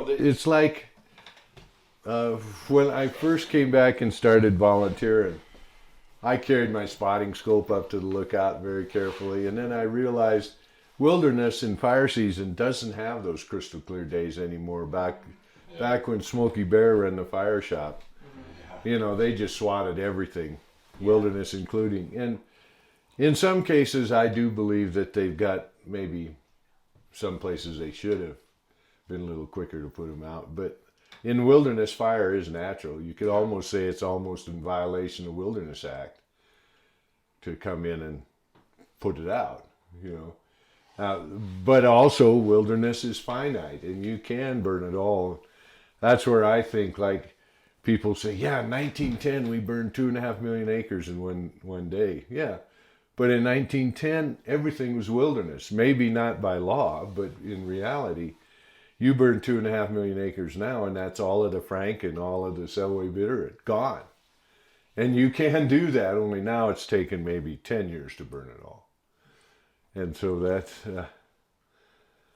it's like when I first came back and started volunteering, I carried my spotting scope up to the lookout very carefully, and then I realized wilderness in fire season doesn't have those crystal clear days anymore. Back when Smokey Bear ran the fire shop, you know, they just swatted everything, wilderness including. And in some cases, I do believe that they've got maybe some places they should have been a little quicker to put them out. But in wilderness, fire is natural. You could almost say it's almost in violation of the Wilderness Act to come in and put it out, you know. But also, wilderness is finite, and you can burn it all. That's where I think, like, people say, yeah, in 1910 we burned 2.5 million acres in one day. Yeah, but in 1910 everything was wilderness. Maybe not by law, but in reality, you burn 2.5 million acres now, and that's all of the Frank and all of the Selway Bitterroot gone. And you can do that. Only now it's taken maybe 10 years to burn it all. And so that's,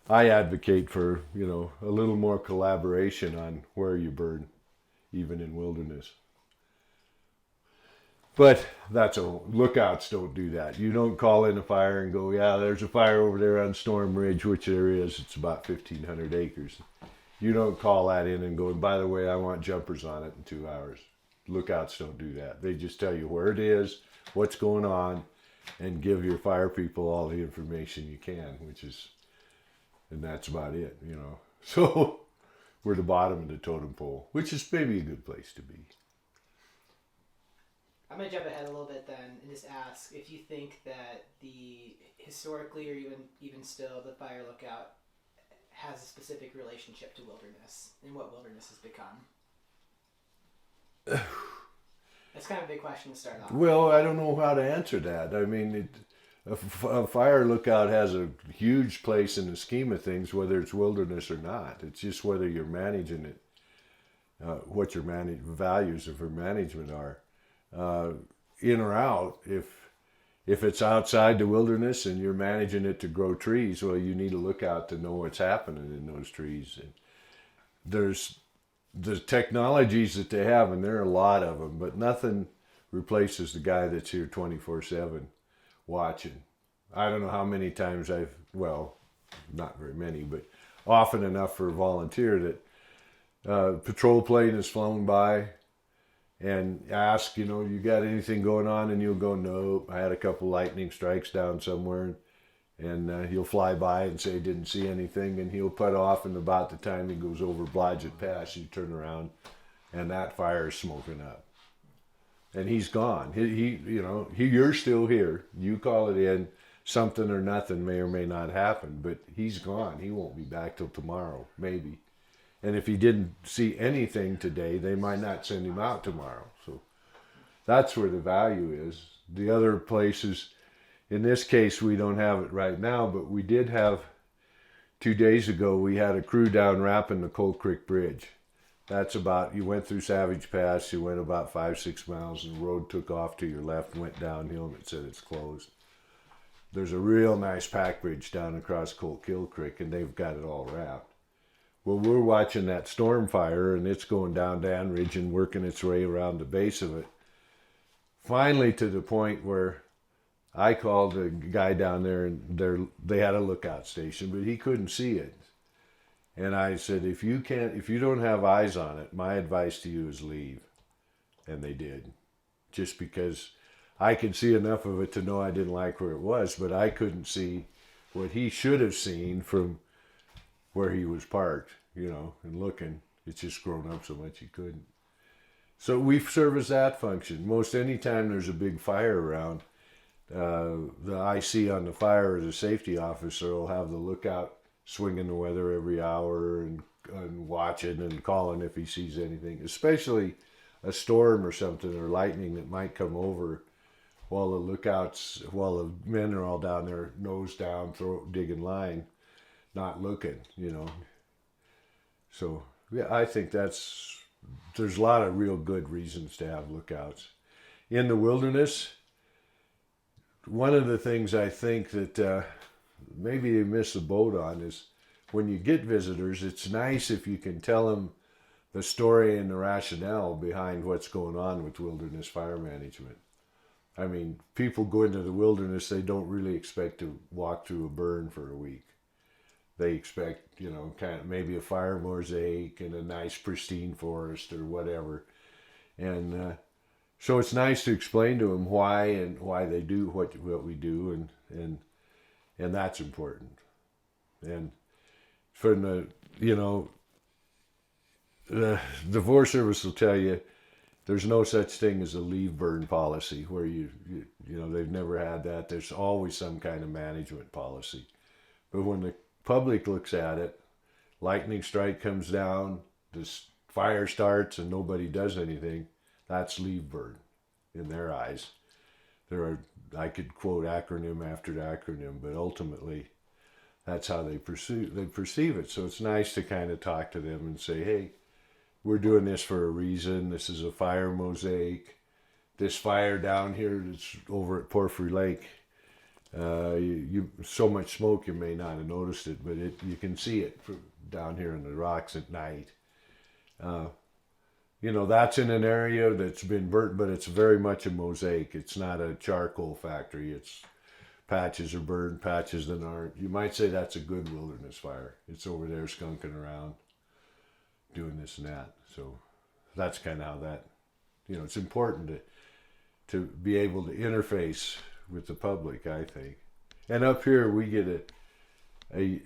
I advocate for, you know, a little more collaboration on where you burn, even in wilderness. But that's lookouts don't do that. You don't call in a fire and go, yeah, there's a fire over there on Storm Ridge, which there is. It's about 1,500 acres. You don't call that in and go, and by the way, I want jumpers on it in 2 hours. Lookouts don't do that. They just tell you where it is, what's going on, and give your fire people all the information you can, and that's about it, you know. So we're the bottom of the totem pole, which is maybe a good place to be. I'm going to jump ahead a little bit then and just ask if you think that the historically or even still the fire lookout has a specific relationship to wilderness and what wilderness has become. That's kind of a big question to start off. Well, I don't know how to answer that. I mean, a fire lookout has a huge place in the scheme of things, whether it's wilderness or not. It's just whether you're managing it, what your values of your management are. In or out, if it's outside the wilderness and you're managing it to grow trees, well, you need a lookout to know what's happening in those trees. And there's the technologies that they have, and there are a lot of them, but nothing replaces the guy that's here 24/7 watching. I don't know how many times not very many, but often enough for a volunteer that patrol plane has flown by and ask, you know, you got anything going on? And you'll go, nope, I had a couple lightning strikes down somewhere. And he'll fly by and say didn't see anything, and he'll put off, and about the time he goes over Blodgett Pass, you turn around, and that fire is smoking up. And he's gone. You're still here. You call it in, something or nothing may or may not happen, but he's gone. He won't be back till tomorrow, maybe. And if he didn't see anything today, they might not send him out tomorrow. So that's where the value is. The other places, in this case, we don't have it right now, but we did have, 2 days ago, we had a crew down wrapping the Cold Creek Bridge. That's about, you went through Savage Pass, you went about 5-6 miles, and the road took off to your left, went downhill, and it said it's closed. There's a real nice pack bridge down across Cold Kill Creek, and they've got it all wrapped. Well, we're watching that storm fire, and it's going down Dan Ridge and working its way around the base of it. Finally, to the point where I called a guy down there, and they had a lookout station, but he couldn't see it. And I said, if you don't have eyes on it, my advice to you is leave. And they did, just because I could see enough of it to know I didn't like where it was, but I couldn't see what he should have seen from where he was parked, you know, and looking. It's just grown up so much he couldn't. So we service that function. Most any time there's a big fire around, the IC on the fire or the safety officer will have the lookout swinging the weather every hour and watching and calling if he sees anything, especially a storm or something or lightning that might come over while the men are all down there, nose down, digging line, not looking, you know. So yeah, I think there's a lot of real good reasons to have lookouts. In the wilderness, one of the things I think that maybe they miss the boat on is when you get visitors, it's nice if you can tell them the story and the rationale behind what's going on with wilderness fire management. I mean, people go into the wilderness, they don't really expect to walk through a burn for a week. They expect, kind of maybe a fire mosaic and a nice pristine forest or whatever. And so it's nice to explain to them why they do what we do, and that's important. And from the Forest Service will tell you there's no such thing as a leave burn policy where they've never had that. There's always some kind of management policy. But when the public looks at it, lightning strike comes down, this fire starts and nobody does anything, that's leave burn in their eyes. I could quote acronym after acronym, but ultimately that's how they perceive it. So it's nice to kind of talk to them and say, hey, we're doing this for a reason. This is a fire mosaic. This fire down here that's over at Porphyry Lake, so much smoke you may not have noticed it, but you can see it down here in the rocks at night. That's in an area that's been burnt, but it's very much a mosaic. It's not a charcoal factory. It's patches are burned, patches that aren't. You might say that's a good wilderness fire. It's over there skunking around, doing this and that. So that's kind of how that, it's important to be able to interface with the public, I think. And up here we get a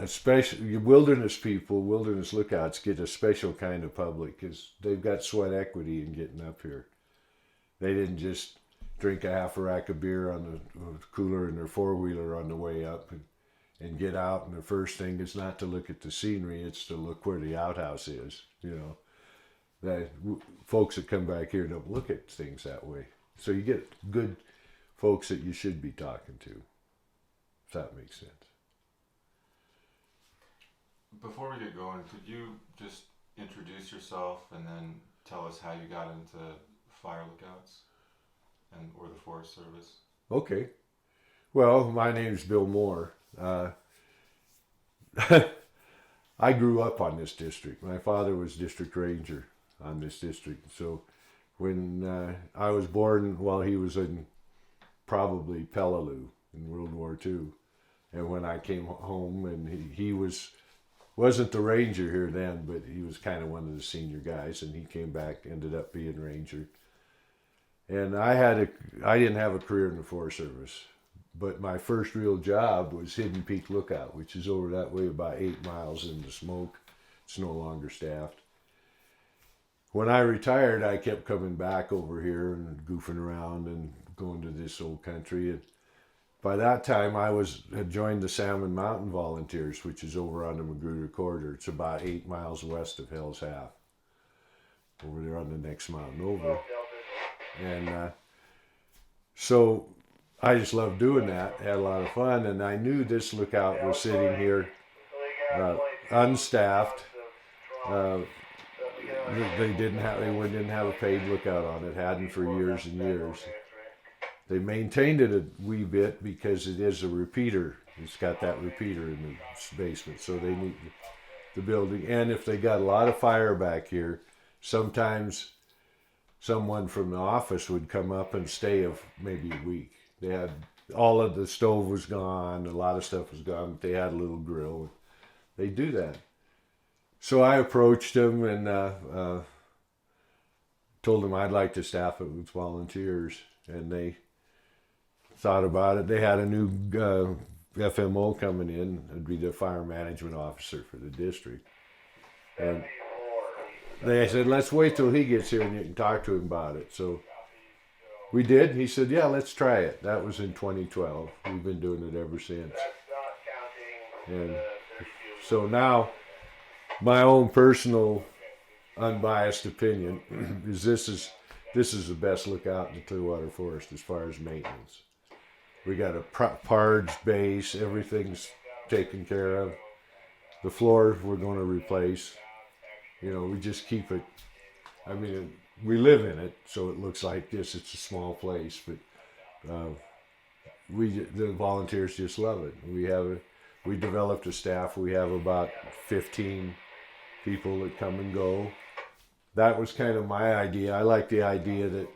special, wilderness people, wilderness lookouts get a special kind of public because they've got sweat equity in getting up here. They didn't just drink a half a rack of beer on the cooler in their four-wheeler on the way up and get out, and the first thing is not to look at the scenery, it's to look where the outhouse is. That folks that come back here don't look at things that way. So you get good folks that you should be talking to, if that makes sense. Before we get going, could you just introduce yourself and then tell us how you got into fire lookouts or the Forest Service? Okay. Well, my name's Bill Moore. I grew up on this district. My father was district ranger on this district. So when I was born while he was in probably Peleliu in World War II, and when I came home, and he wasn't the ranger here then, but he was kind of one of the senior guys, and he came back, ended up being ranger. And I didn't have a career in the Forest Service, but my first real job was Hidden Peak Lookout, which is over that way about 8 miles into smoke. It's no longer staffed. When I retired, I kept coming back over here and goofing around and going to this old country. And by that time, I had joined the Salmon Mountain Volunteers, which is over on the Magruder Corridor. It's about 8 miles west of Hell's Half, over there on the next mountain over. And so I just loved doing that, had a lot of fun, and I knew this lookout was sitting here unstaffed. They didn't have a paid lookout on it, hadn't for years and years. They maintained it a wee bit because it is a repeater. It's got that repeater in the basement, so they need the building. And if they got a lot of fire back here, sometimes someone from the office would come up and stay maybe a week. They had all of the stove was gone, a lot of stuff was gone, but they had a little grill. They do that. So I approached them and told them I'd like to staff it with volunteers, and they thought about it. They had a new FMO coming in. It'd be the fire management officer for the district. And they said, let's wait till he gets here and you can talk to him about it. So we did. He said, yeah, let's try it. That was in 2012. We've been doing it ever since. And so now, my own personal unbiased opinion is this is the best lookout in the Clearwater Forest as far as maintenance. We got a parge base, everything's taken care of. The floor we're going to replace. We just keep it. I mean, we live in it, so it looks like this. It's a small place, but the volunteers just love it. We We developed a staff. We have about 15 people that come and go. That was kind of my idea. I like the idea that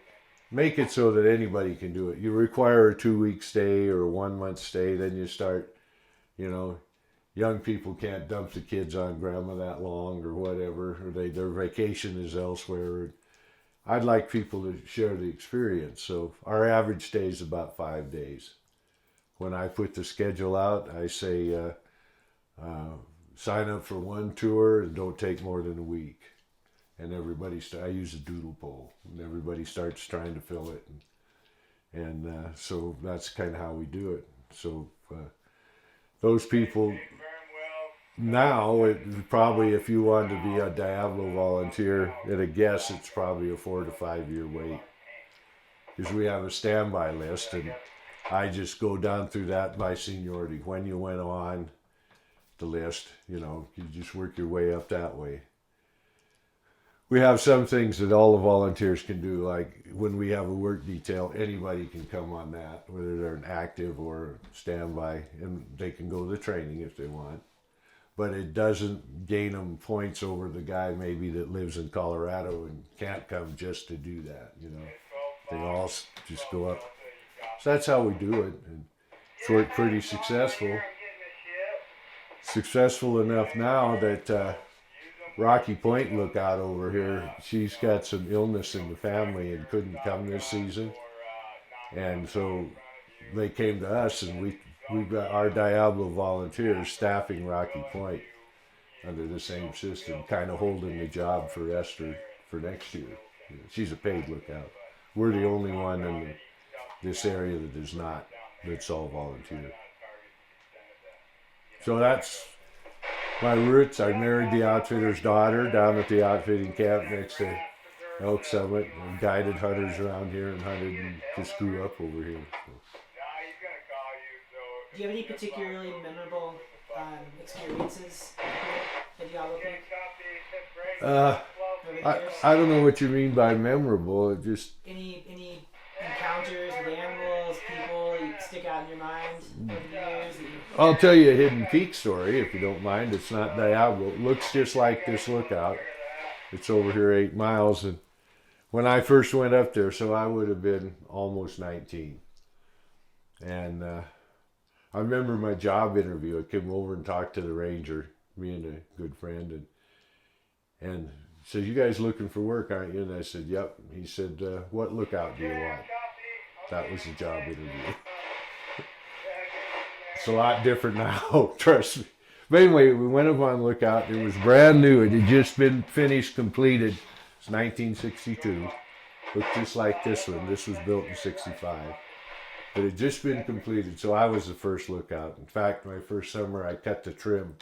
make it so that anybody can do it. You require a 2-week stay or a 1-month stay, then you start, you know, young people can't dump the kids on grandma that long or whatever, or their vacation is elsewhere. I'd like people to share the experience. So our average stay is about 5 days. When I put the schedule out, I say sign up for one tour and don't take more than a week. And I use a doodle poll, and everybody starts trying to fill it, and so that's kind of how we do it. So those people now, probably if you wanted to be a Diablo volunteer, at a guess, it's probably a 4 to 5 year wait, because we have a standby list, and I just go down through that by seniority. When you went on the list, you just work your way up that way. We have some things that all the volunteers can do, like when we have a work detail, anybody can come on that, whether they're an active or standby, and they can go to the training if they want. But it doesn't gain them points over the guy maybe that lives in Colorado and can't come just to do that, They all just go up. So that's how we do it, and it's worked pretty successful. Successful enough now that Rocky Point Lookout over here, she's got some illness in the family and couldn't come this season. And so they came to us, and we've got our Diablo volunteers staffing Rocky Point under the same system, kind of holding the job for Esther for next year. She's a paid lookout. We're the only one in this area that is not, that's all volunteer. So that's my roots. I married the outfitter's daughter down at the outfitting camp next to Elk Summit, and guided hunters around here and hunted, and just grew up over here. So. Do you have any particularly memorable experiences at Diablo Peak? I don't know what you mean by memorable. It just any encounters with animals, people that stick out in your mind over the years? I'll tell you a Hidden Peak story if you don't mind. It's not Diablo. It looks just like this lookout. It's over here 8 miles, and when I first went up there, so I would have been almost 19, and I remember my job interview. I came over and talked to the ranger, me and a good friend, and said, "You guys looking for work, aren't you?" And I said, "Yep." He said, "What lookout do you want?" That was the job interview. It's a lot different now, trust me. But anyway, we went up on lookout. It was brand new. It had just been finished, completed. It's 1962. Looked just like this one. This was built in 65. But it had just been completed, so I was the first lookout. In fact, my first summer, I cut the trim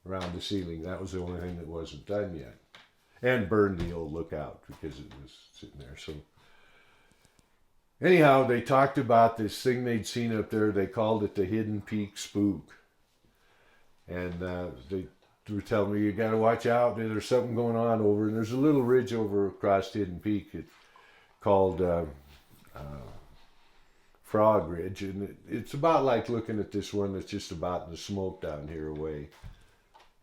around the ceiling. That was the only thing that wasn't done yet. And burned the old lookout because it was sitting there. So anyhow, they talked about this thing they'd seen up there. They called it the Hidden Peak Spook. And they were telling me, you got to watch out. There's something going on over. And there's a little ridge over across Hidden Peak called Frog Ridge. And it's about like looking at this one that's just about in the smoke down here away.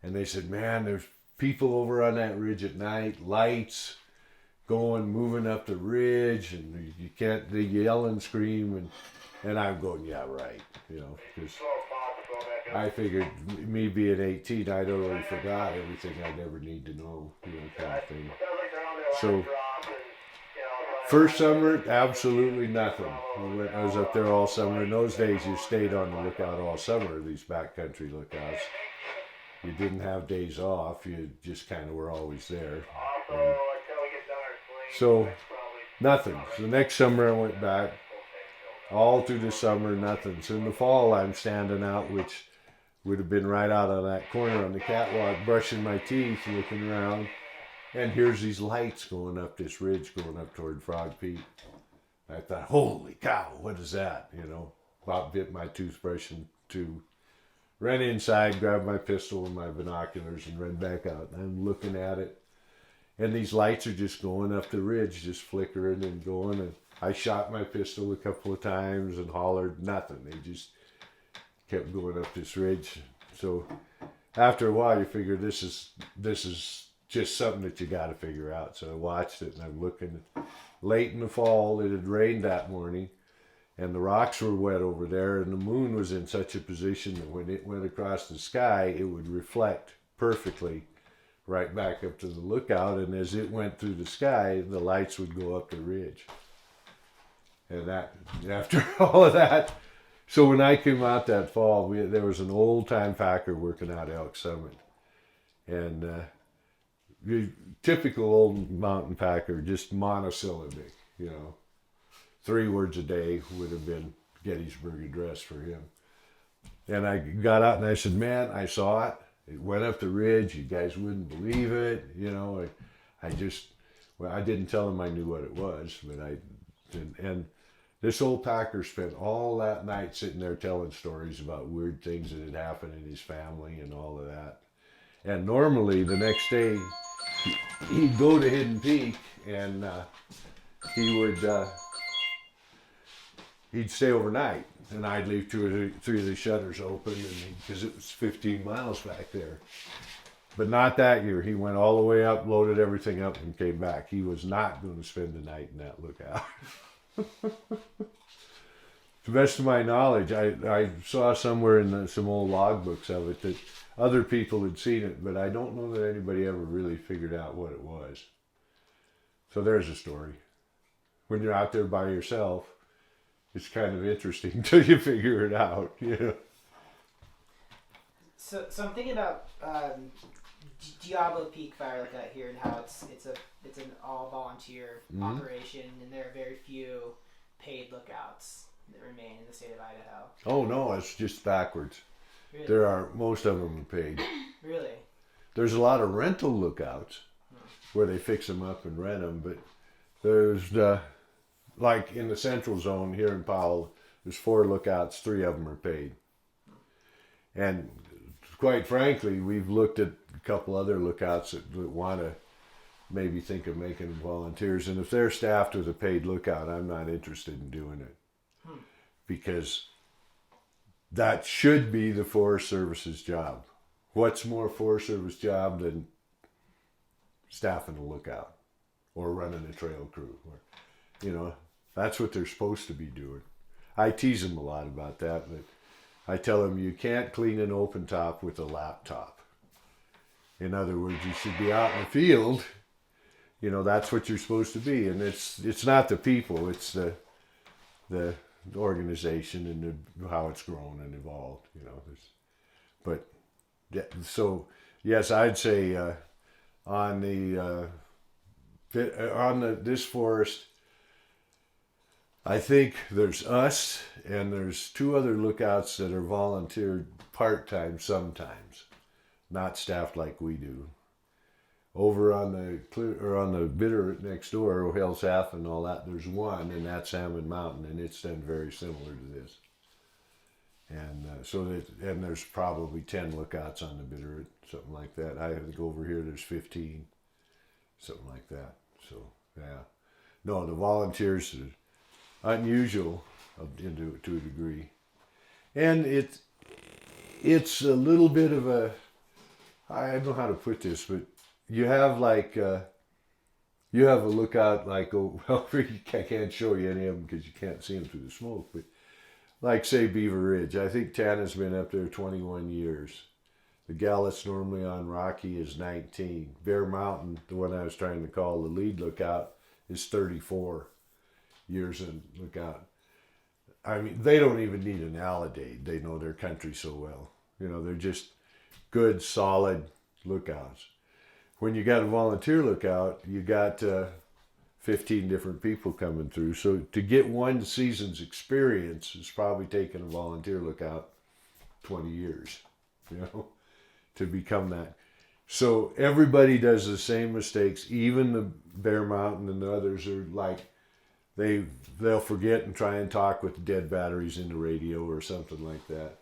And they said, man, there's people over on that ridge at night, lights going, moving up the ridge, and you can't, they yell and scream, and I'm going, yeah, right, because I figured me being 18, I'd already forgot everything I'd ever need to know, kind of thing. So, first summer, absolutely nothing. I was up there all summer. In those days, you stayed on the lookout all summer, these backcountry lookouts. You didn't have days off. You just kind of were always there. And so, nothing. So the next summer I went back. All through the summer, nothing. So in the fall, I'm standing out, which would have been right out on that corner on the catwalk, brushing my teeth, looking around. And here's these lights going up this ridge, going up toward Frog Peak. I thought, holy cow, what is that? About bit my toothbrush and tube. Ran inside, grabbed my pistol and my binoculars, and ran back out. And I'm looking at it, and these lights are just going up the ridge, just flickering and going. And I shot my pistol a couple of times and hollered, nothing. They just kept going up this ridge. So after a while, you figure this is just something that you got to figure out. So I watched it, and I'm looking. Late in the fall, it had rained that morning, and the rocks were wet over there, and the moon was in such a position that when it went across the sky, it would reflect perfectly right back up to the lookout, and as it went through the sky, the lights would go up the ridge. And that, after all of that, so when I came out that fall, there was an old-time packer working out Elk Summit, and typical old mountain packer, just monosyllabic, 3 words a day would have been Gettysburg Address for him. And I got out and I said, man, I saw it. It went up the ridge. You guys wouldn't believe it. I didn't tell him I knew what it was, but and this old packer spent all that night sitting there telling stories about weird things that had happened in his family and all of that. And normally the next day he'd go to Hidden Peak and he'd stay overnight. And I'd leave 2 or 3 of the shutters open because it was 15 miles back there. But not that year. He went all the way up, loaded everything up, and came back. He was not going to spend the night in that lookout. To the best of my knowledge, I saw somewhere in some old logbooks of it that other people had seen it, but I don't know that anybody ever really figured out what it was. So there's a story. When you're out there by yourself, it's kind of interesting until you figure it out. So I'm thinking about Diablo Peak Fire Lookout here and how it's an all volunteer operation, and there are very few paid lookouts that remain in the state of Idaho. Oh no, it's just backwards. Really? Most of them are paid. Really? There's a lot of rental lookouts where they fix them up and rent them, but there's like in the central zone here in Powell, there's 4 lookouts, 3 of them are paid. And quite frankly, we've looked at a couple other lookouts that want to maybe think of making them volunteers. And if they're staffed with a paid lookout, I'm not interested in doing it. Because that should be the Forest Service's job. What's more Forest Service job than staffing a lookout or running a trail crew? That's what they're supposed to be doing. I tease them a lot about that, but I tell them you can't clean an open top with a laptop. In other words, you should be out in the field. That's what you're supposed to be, and it's not the people, it's the organization and how it's grown and evolved. So yes, I'd say on this forest, I think there's us and there's 2 other lookouts that are volunteered part-time sometimes, not staffed like we do. Over on the Bitterroot next door, Hell's Half and all that, there's 1, and that's Salmon Mountain, and it's done very similar to this. And and there's probably 10 lookouts on the Bitterroot, something like that. I think over here there's 15, something like that. So yeah, no, the volunteers are unusual to a degree, and it's a little bit of a, I don't know how to put this, but you have you have a lookout like, I can't show you any of them because you can't see them through the smoke, but like say Beaver Ridge, I think Tana's been up there 21 years. The gal that's normally on Rocky is 19. Bear Mountain, the one I was trying to call the lead lookout, is 34 years in lookout. I mean, they don't even need an alidade. They know their country so well. They're just good, solid lookouts. When you got a volunteer lookout, you got 15 different people coming through. So to get 1 season's experience is probably taking a volunteer lookout 20 years, to become that. So everybody does the same mistakes. Even the Bear Mountain and the others are like, they'll forget and try and talk with dead batteries in the radio or something like that.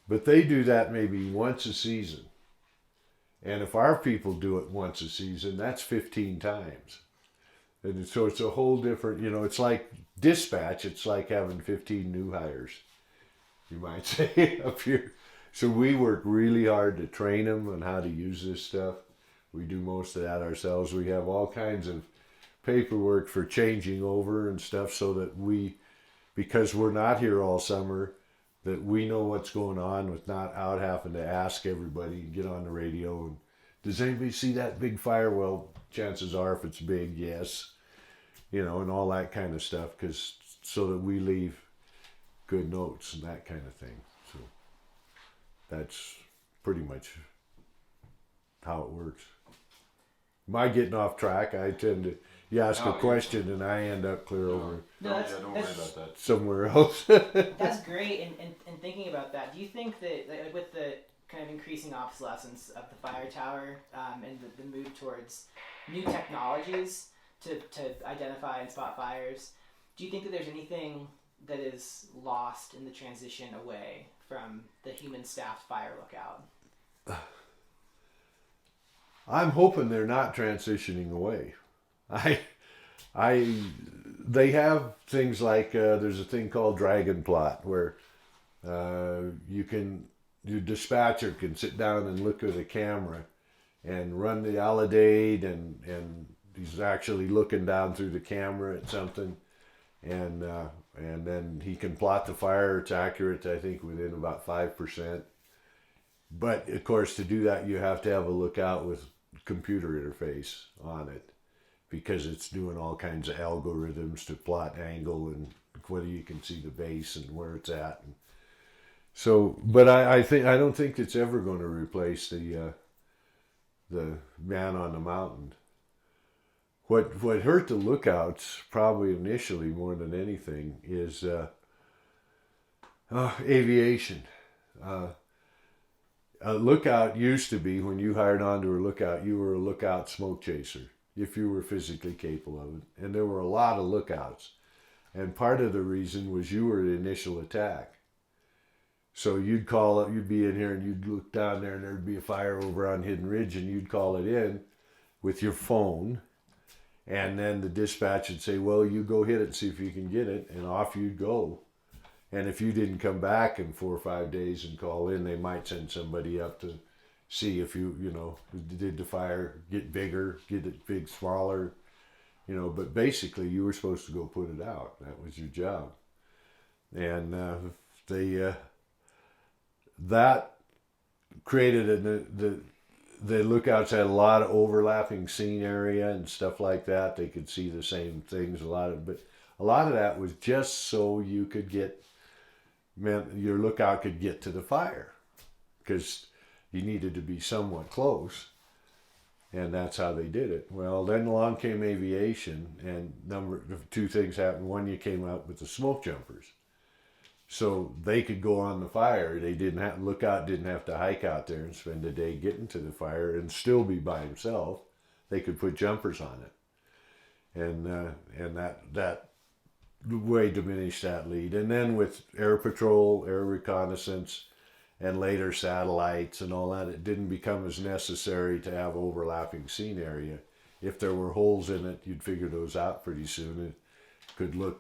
But they do that maybe once a season. And if our people do it once a season, that's 15 times. And so it's a whole different, it's like dispatch. It's like having 15 new hires, you might say, up here. So we work really hard to train them on how to use this stuff. We do most of that ourselves. We have all kinds of paperwork for changing over and stuff so that because we're not here all summer, that we know what's going on with not out having to ask everybody, get on the radio and does anybody see that big fire? Well, chances are if it's big, yes, and all that kind of stuff, because so that we leave good notes and that kind of thing. So that's pretty much how it works. Am I getting off track? I tend to, you ask No, a question and I end up clear over No, yeah, don't worry about that. somewhere else. That's great. And thinking about that, do you think that like, with the kind of increasing obsolescence of the fire tower and the move towards new technologies to identify and spot fires, do you think that there's anything that is lost in the transition away from the human staffed fire lookout? I'm hoping they're not transitioning away. They have things like there's a thing called Dragon Plot where your dispatcher can sit down and look at a camera and run the alidade and he's actually looking down through the camera at something and then he can plot the fire. It's accurate, I think, within about 5%. But of course, to do that, you have to have a lookout with computer interface on it because it's doing all kinds of algorithms to plot angle and whether you can see the base and where it's at. And so, but I don't think it's ever going to replace the man on the mountain. What hurt the lookouts probably initially more than anything is aviation. A lookout used to be, when you hired onto a lookout, you were a lookout smoke chaser if you were physically capable of it. And there were a lot of lookouts. And part of the reason was you were the initial attack. So you'd call it, you'd be in here and you'd look down there and there'd be a fire over on Hidden Ridge and you'd call it in with your phone. And then the dispatch would say, well, you go hit it and see if you can get it. And off you'd go. And if you didn't come back in 4 or 5 days and call in, they might send somebody up to see if did the fire get bigger, get it big, smaller, but basically you were supposed to go put it out. That was your job. And that created the lookouts had a lot of overlapping scene area and stuff like that. They could see the same things, but a lot of that was just so you could your lookout could get to the fire because you needed to be somewhat close, and that's how they did it. Well, then along came aviation, and two things happened. One, you came out with the smoke jumpers, so they could go on the fire. Lookout didn't have to hike out there and spend a day getting to the fire and still be by himself. They could put jumpers on it, and that way diminished that lead. And then with air patrol, air reconnaissance, and later satellites and all that, it didn't become as necessary to have overlapping scene area. If there were holes in it, you'd figure those out pretty soon.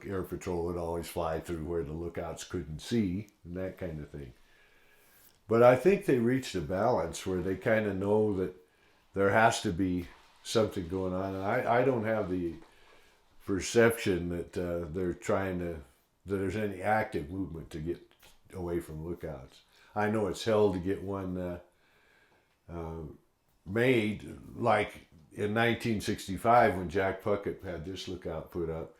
Air patrol would always fly through where the lookouts couldn't see and that kind of thing. But I think they reached a balance where they kind of know that there has to be something going on. And I don't have the perception that that there's any active movement to get away from lookouts. I know it's hell to get one made, like in 1965 when Jack Puckett had this lookout put up.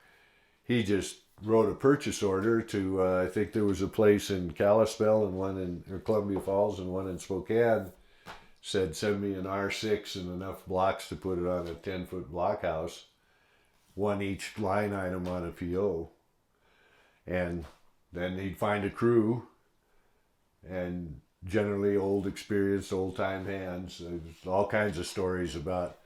He just wrote a purchase order to, I think there was a place in Kalispell and one in Columbia Falls and one in Spokane, said send me an R6 and enough blocks to put it on a 10-foot blockhouse, one each line item on a PO. And then he'd find a crew, and generally experienced, old-time hands. There's all kinds of stories about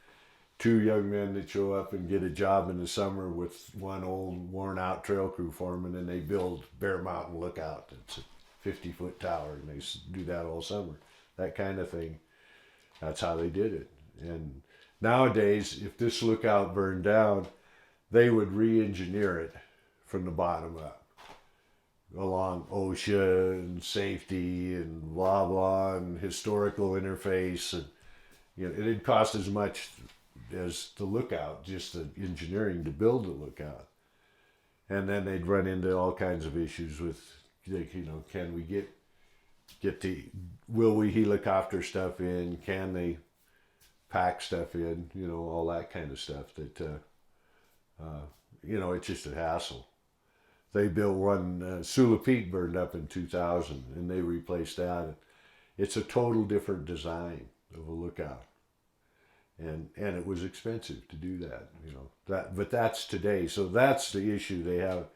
two young men that show up and get a job in the summer with one old worn-out trail crew foreman, and they build Bear Mountain Lookout. It's a 50-foot tower, and they do that all summer. That kind of thing. That's how they did it. And nowadays, if this lookout burned down, they would re-engineer it from the bottom up. along OSHA and safety and blah blah and historical interface, and it'd cost as much as the lookout, just the engineering to build the lookout. And then they'd run into all kinds of issues with, like, can we get the, will we helicopter stuff in? Can they pack stuff in? All that kind of stuff that, it's just a hassle. They built one, Sula Peak burned up in 2000 and they replaced that. It's a total different design of a lookout. And it was expensive to do that, but that's today. So that's the issue they have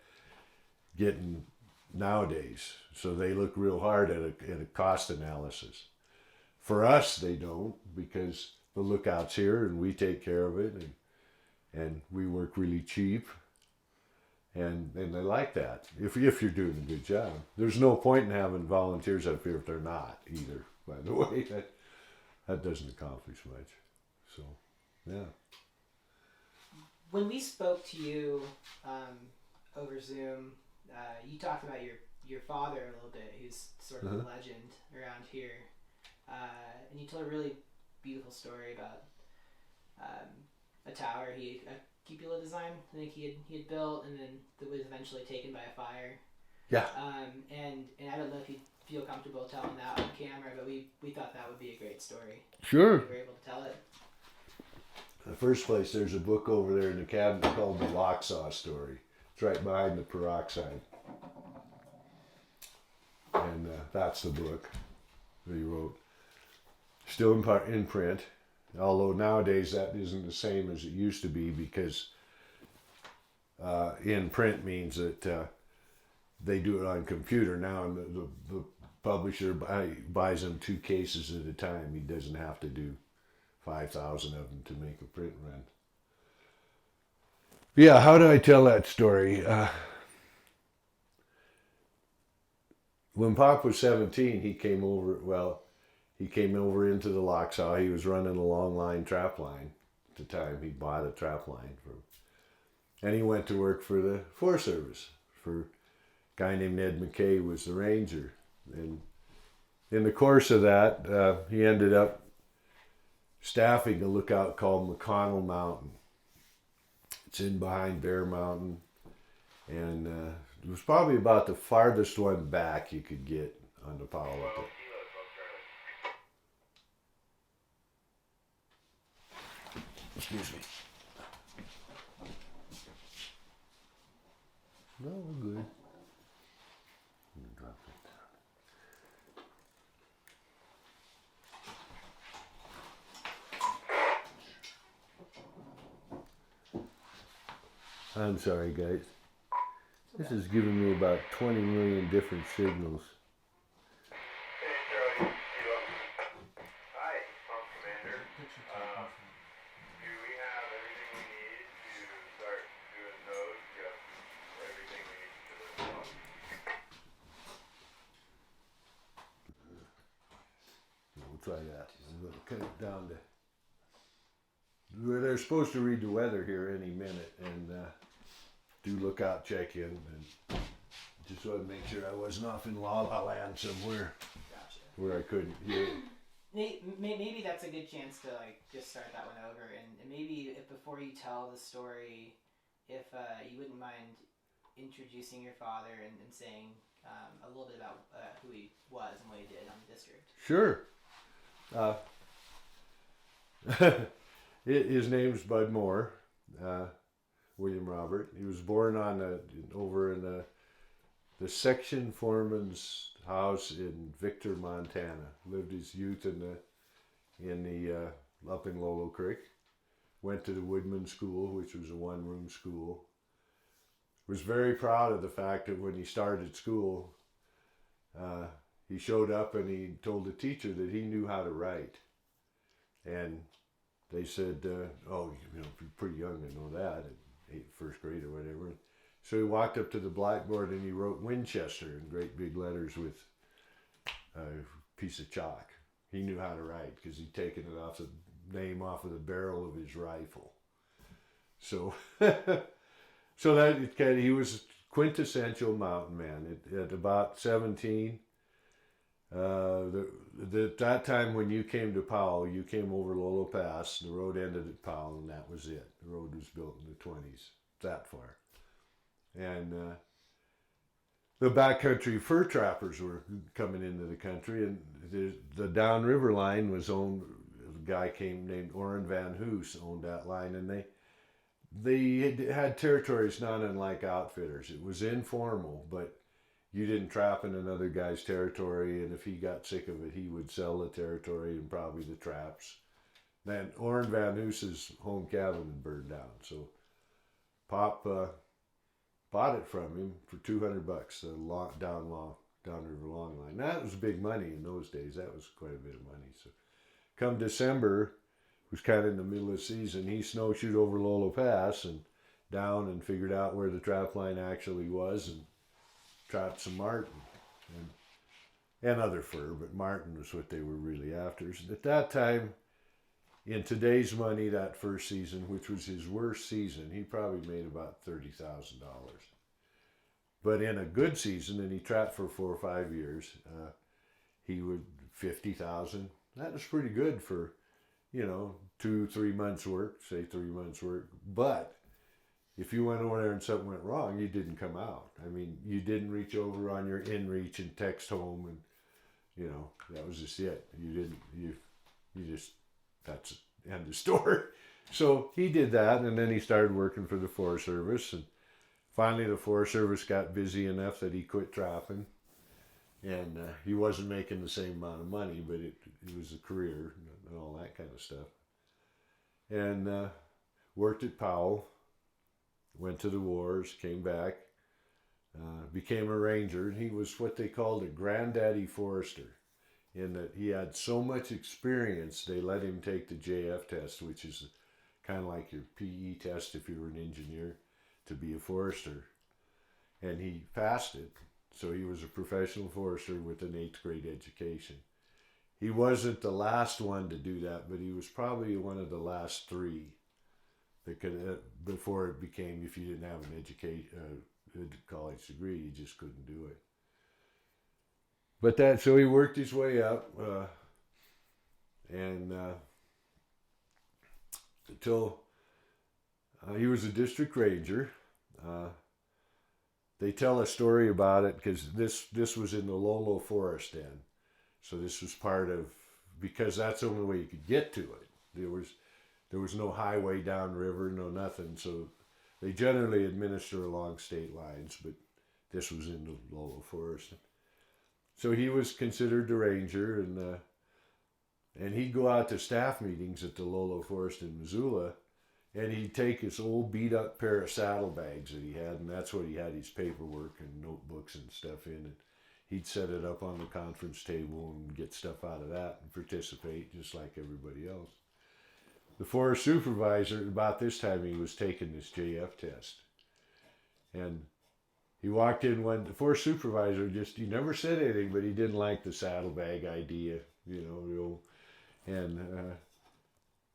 getting nowadays. So they look real hard at a cost analysis. For us, they don't, because the lookout's here and we take care of it, and we work really cheap, and they like that. If you're doing a good job, there's no point in having volunteers up here if they're not either. By the way, that doesn't accomplish much. So, yeah. When we spoke to you over Zoom, you talked about your father a little bit, who's sort of a legend around here, and you told a really beautiful story about a tower, a cupola design, I think he had built, and then that was eventually taken by a fire. Yeah. And I don't know if you'd feel comfortable telling that on camera, but we thought that would be a great story. Sure. If you were able to tell it. In the first place, there's a book over there in the cabinet called The Locksaw Story. It's right behind the peroxide. And that's the book that he wrote. Still in print, although nowadays that isn't the same as it used to be, because in print means that they do it on computer now, and the publisher buys them 2 cases at a time. He doesn't have to do 5,000 of them to make a print run. Yeah, how do I tell that story? When Pop was 17, he came over into the Locksaw. He was running a long line trap line at the time. He bought a trap line and he went to work for the Forest Service for a guy named Ned McKay, was the ranger. And in the course of that, he ended up staffing a lookout called McConnell Mountain. It's in behind Bear Mountain, and it was probably about the farthest one back you could get on the Powhatan. Excuse me. No, we're good. Drop it down. I'm sorry, guys. This is giving me about 20 million different signals. Hey, Charlie. Hi, I'm Commander. Do we have everything we need to start doing those? Yep. Everything we need to do this one. We'll try that. I'm going to cut it down to... They're supposed to read the weather here any minute and do lookout check-in, and just wanted to make sure I wasn't off in La La Land somewhere. Gotcha. Where I couldn't hear it. Maybe that's a good chance to just start that one over, and maybe if before you tell the story, if you wouldn't mind introducing your father and saying a little bit about who he was and what he did on the district. Sure. His name's Bud Moore, William Robert. He was born over in the section foreman's house in Victor, Montana. Lived his youth up in Lolo Creek. Went to the Woodman School, which was a one-room school. Was very proud of the fact that when he started school, he showed up and he told the teacher that he knew how to write. And they said, you're pretty young to know that, first grade or whatever. So he walked up to the blackboard and he wrote Winchester in great big letters with a piece of chalk. He knew how to write because he'd taken the name off of the barrel of his rifle. So, he was quintessential mountain man. At about 17, at that time when you came to Powell, you came over Lolo Pass. The road ended at Powell, and that was it. The road was built in the 20s, that far. And the backcountry fur trappers were coming into the country, and the downriver line was owned. A guy came named Oren Van Hoos owned that line, and they had territories not unlike outfitters. It was informal, but you didn't trap in another guy's territory, and if he got sick of it, he would sell the territory and probably the traps. Then Oren Van Hoos's home cabin had burned down, so Pop bought it from him for $200, the downriver long line. That was big money in those days. That was quite a bit of money. So come December, it was kind of in the middle of the season, he snowshoed over Lolo Pass and down and figured out where the trap line actually was and trapped some marten and other fur, but marten was what they were really after. So at that time, in today's money, that first season, which was his worst season, he probably made about $30,000. But in a good season, and he trapped for 4 or 5 years, he would 50,000. That was pretty good for, 2-3 months work, say 3 months work. But if you went over there and something went wrong, you didn't come out. I mean, you didn't reach over on your in-reach and text home, and that was just it. You just, that's the end of story. So he did that, and then he started working for the Forest Service, and finally the Forest Service got busy enough that he quit trapping, and he wasn't making the same amount of money, but it was a career and all that kind of stuff. And worked at Powell, went to the wars, came back, became a ranger, and he was what they called a granddaddy forester, in that he had so much experience they let him take the JF test, which is kind of like your PE test if you were an engineer, to be a forester. And he passed it, so he was a professional forester with an 8th grade education. He wasn't the last one to do that, but he was probably one of the last 3 that could, before it became, if you didn't have an college degree, you just couldn't do it. But so he worked his way up, and until he was a district ranger. They tell a story about it because this was in the Lolo Forest Den. So this was part of, because that's the only way you could get to it. There was no highway downriver, no nothing. So they generally administer along state lines, but this was in the Lolo Forest. So he was considered the ranger, and he'd go out to staff meetings at the Lolo Forest in Missoula, and he'd take his old beat-up pair of saddlebags that he had, and that's what he had his paperwork and notebooks and stuff in, and he'd set it up on the conference table and get stuff out of that and participate just like everybody else. The forest supervisor, about this time, he was taking this JF test, and he walked in the forest supervisor he never said anything, but he didn't like the saddlebag idea, and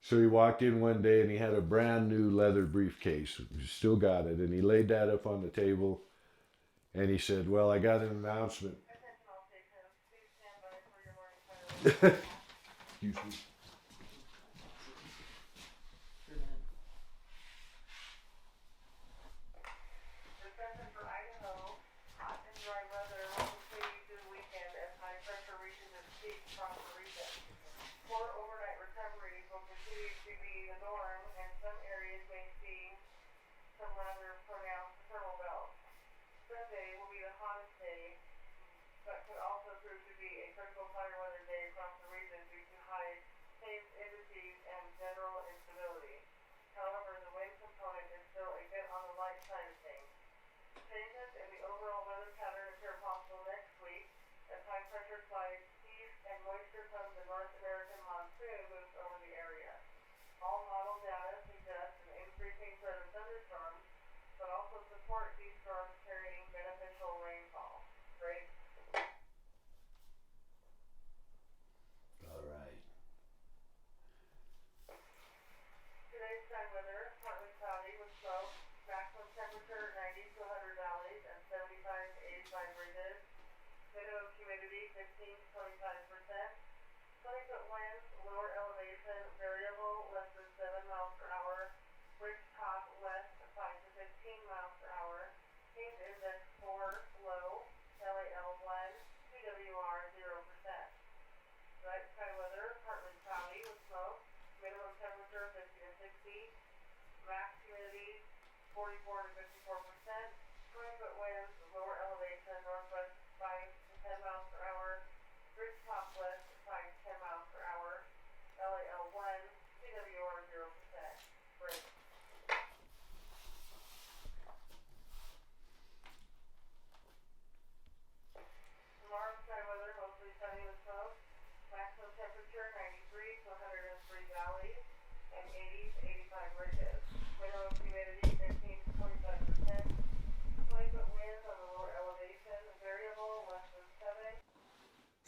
so he walked in one day and he had a brand new leather briefcase. He still got it, and he laid that up on the table, and he said, "Well, I got an announcement." Excuse me. But could also prove to be a critical fire weather day across the region due to high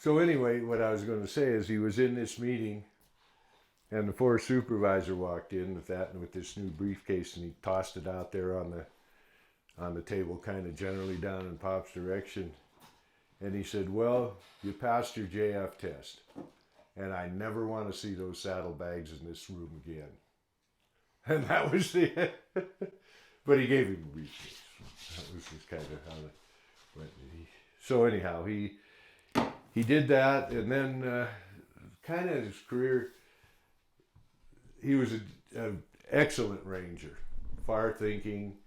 So anyway, what I was going to say is he was in this meeting, and the forest supervisor walked in with this new briefcase, and he tossed it out there on the table, kind of generally down in Pop's direction. And he said, "Well, you passed your JF test, and I never want to see those saddlebags in this room again." And that was the but he gave him a briefcase. That was just kind of how it went. So anyhow, he did that, and then kind of his career, he was an excellent ranger, far thinking.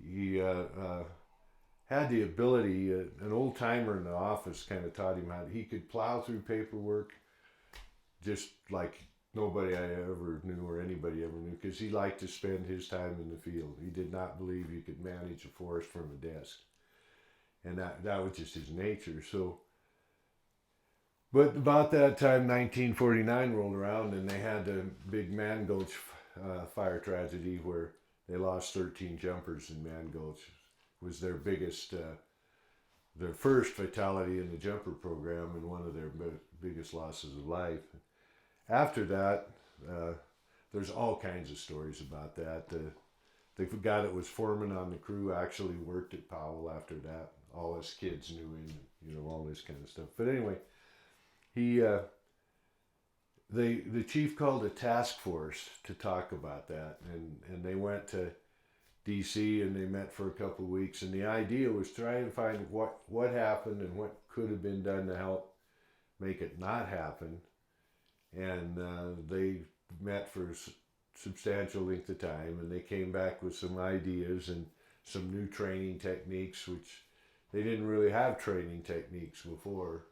He had the ability, an old timer in the office kind of taught him how he could plow through paperwork just like nobody I ever knew or anybody ever knew, because he liked to spend his time in the field. He did not believe you could manage a forest from a desk. And that was just his nature. So, but about that time, 1949 rolled around, and they had the big Man Gulch fire tragedy where they lost 13 jumpers in Man Gulch. It was their biggest, their first fatality in the jumper program, and one of their biggest losses of life. After that, there's all kinds of stories about that. The guy that was foreman on the crew actually worked at Powell after that. All us kids knew him, all this kind of stuff. But anyway, the chief called a task force to talk about that, and they went to DC and they met for a couple of weeks, and the idea was try and find what happened and what could have been done to help make it not happen. And they met for a substantial length of time, and they came back with some ideas and some new training techniques, which they didn't really have training techniques before.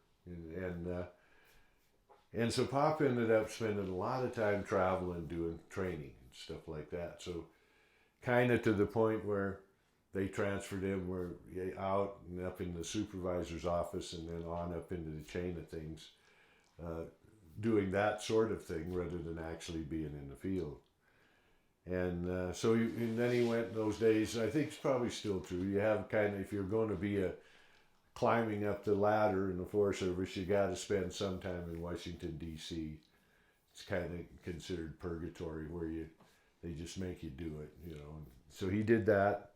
And so Pop ended up spending a lot of time traveling, doing training and stuff like that. So kind of to the point where they transferred him out and up in the supervisor's office, and then on up into the chain of things, doing that sort of thing rather than actually being in the field. And and then he went those days. I think it's probably still true. You have kind of, if you're going to be climbing up the ladder in the Forest Service, you got to spend some time in Washington D.C. It's kind of considered purgatory, where they just make you do it, And so he did that.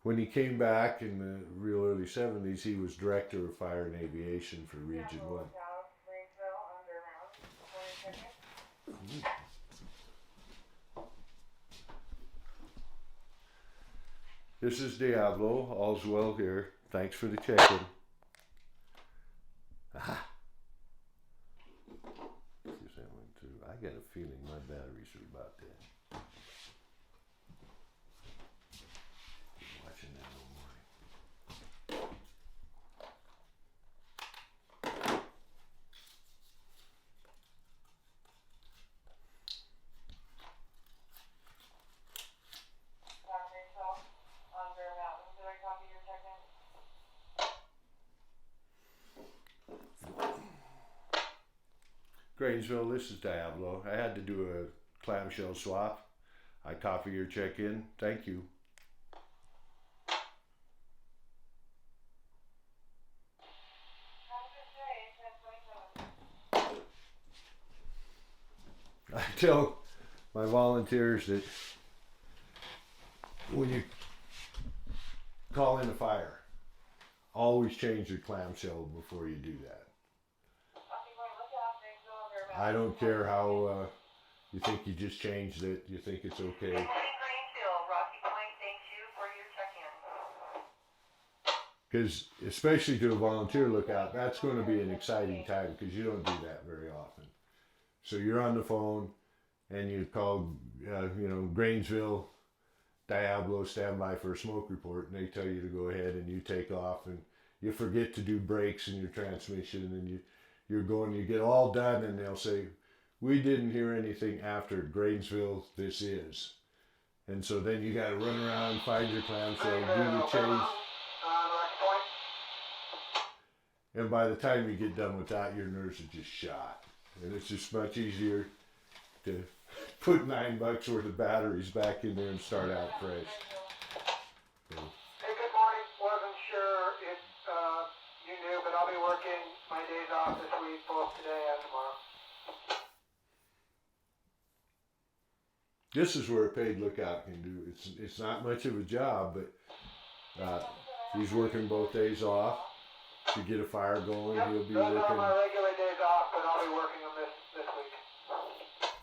When he came back in the real early 70s, he was director of fire and aviation for Region 1. This is Diablo. All's well here. Thanks for the check-in. Ah. I got a feeling my batteries are about dead. Watching that all morning. Grainsville, this is Diablo. I had to do a clamshell swap. I copy your check-in. Thank you. I tell my volunteers that when you call in a fire, always change your clamshell before you do that. I don't care how you think you just changed it, you think it's okay. Because especially to a volunteer lookout, that's going to be an exciting time, because you don't do that very often. So you're on the phone and you call, Grainsville, Diablo, stand by for a smoke report, and they tell you to go ahead, and you take off, and you forget to do brakes in your transmission, and you're going, you get all done, and they'll say, we didn't hear anything after Grainsville, this is. And so then you got to run around, find your clamshell, do the chase. And by the time you get done with that, your nerves are just shot. And it's just much easier to put $9 worth of batteries back in there and start out fresh. Hey, good morning. Wasn't sure if you knew, but I'll be working my days off this week, both today and tomorrow. This is where a paid lookout can do. It's not much of a job, but he's working both days off to get a fire going. Yep, He'll be those are working my regular days off, but I'll be working them this week.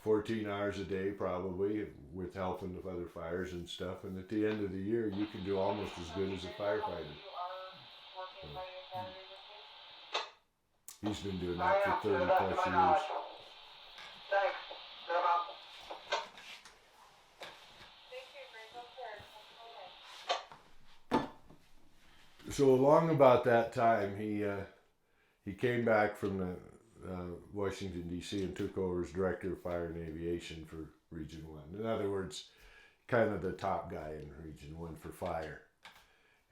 14 hours a day probably with helping with other fires and stuff. And at the end of the year, you can do almost as good as a firefighter. He's been doing that for 30 plus years. Thanks. Good enough. So along about that time, he came back from the Washington D.C. and took over as director of fire and aviation for Region 1. In other words, kind of the top guy in Region 1 for fire.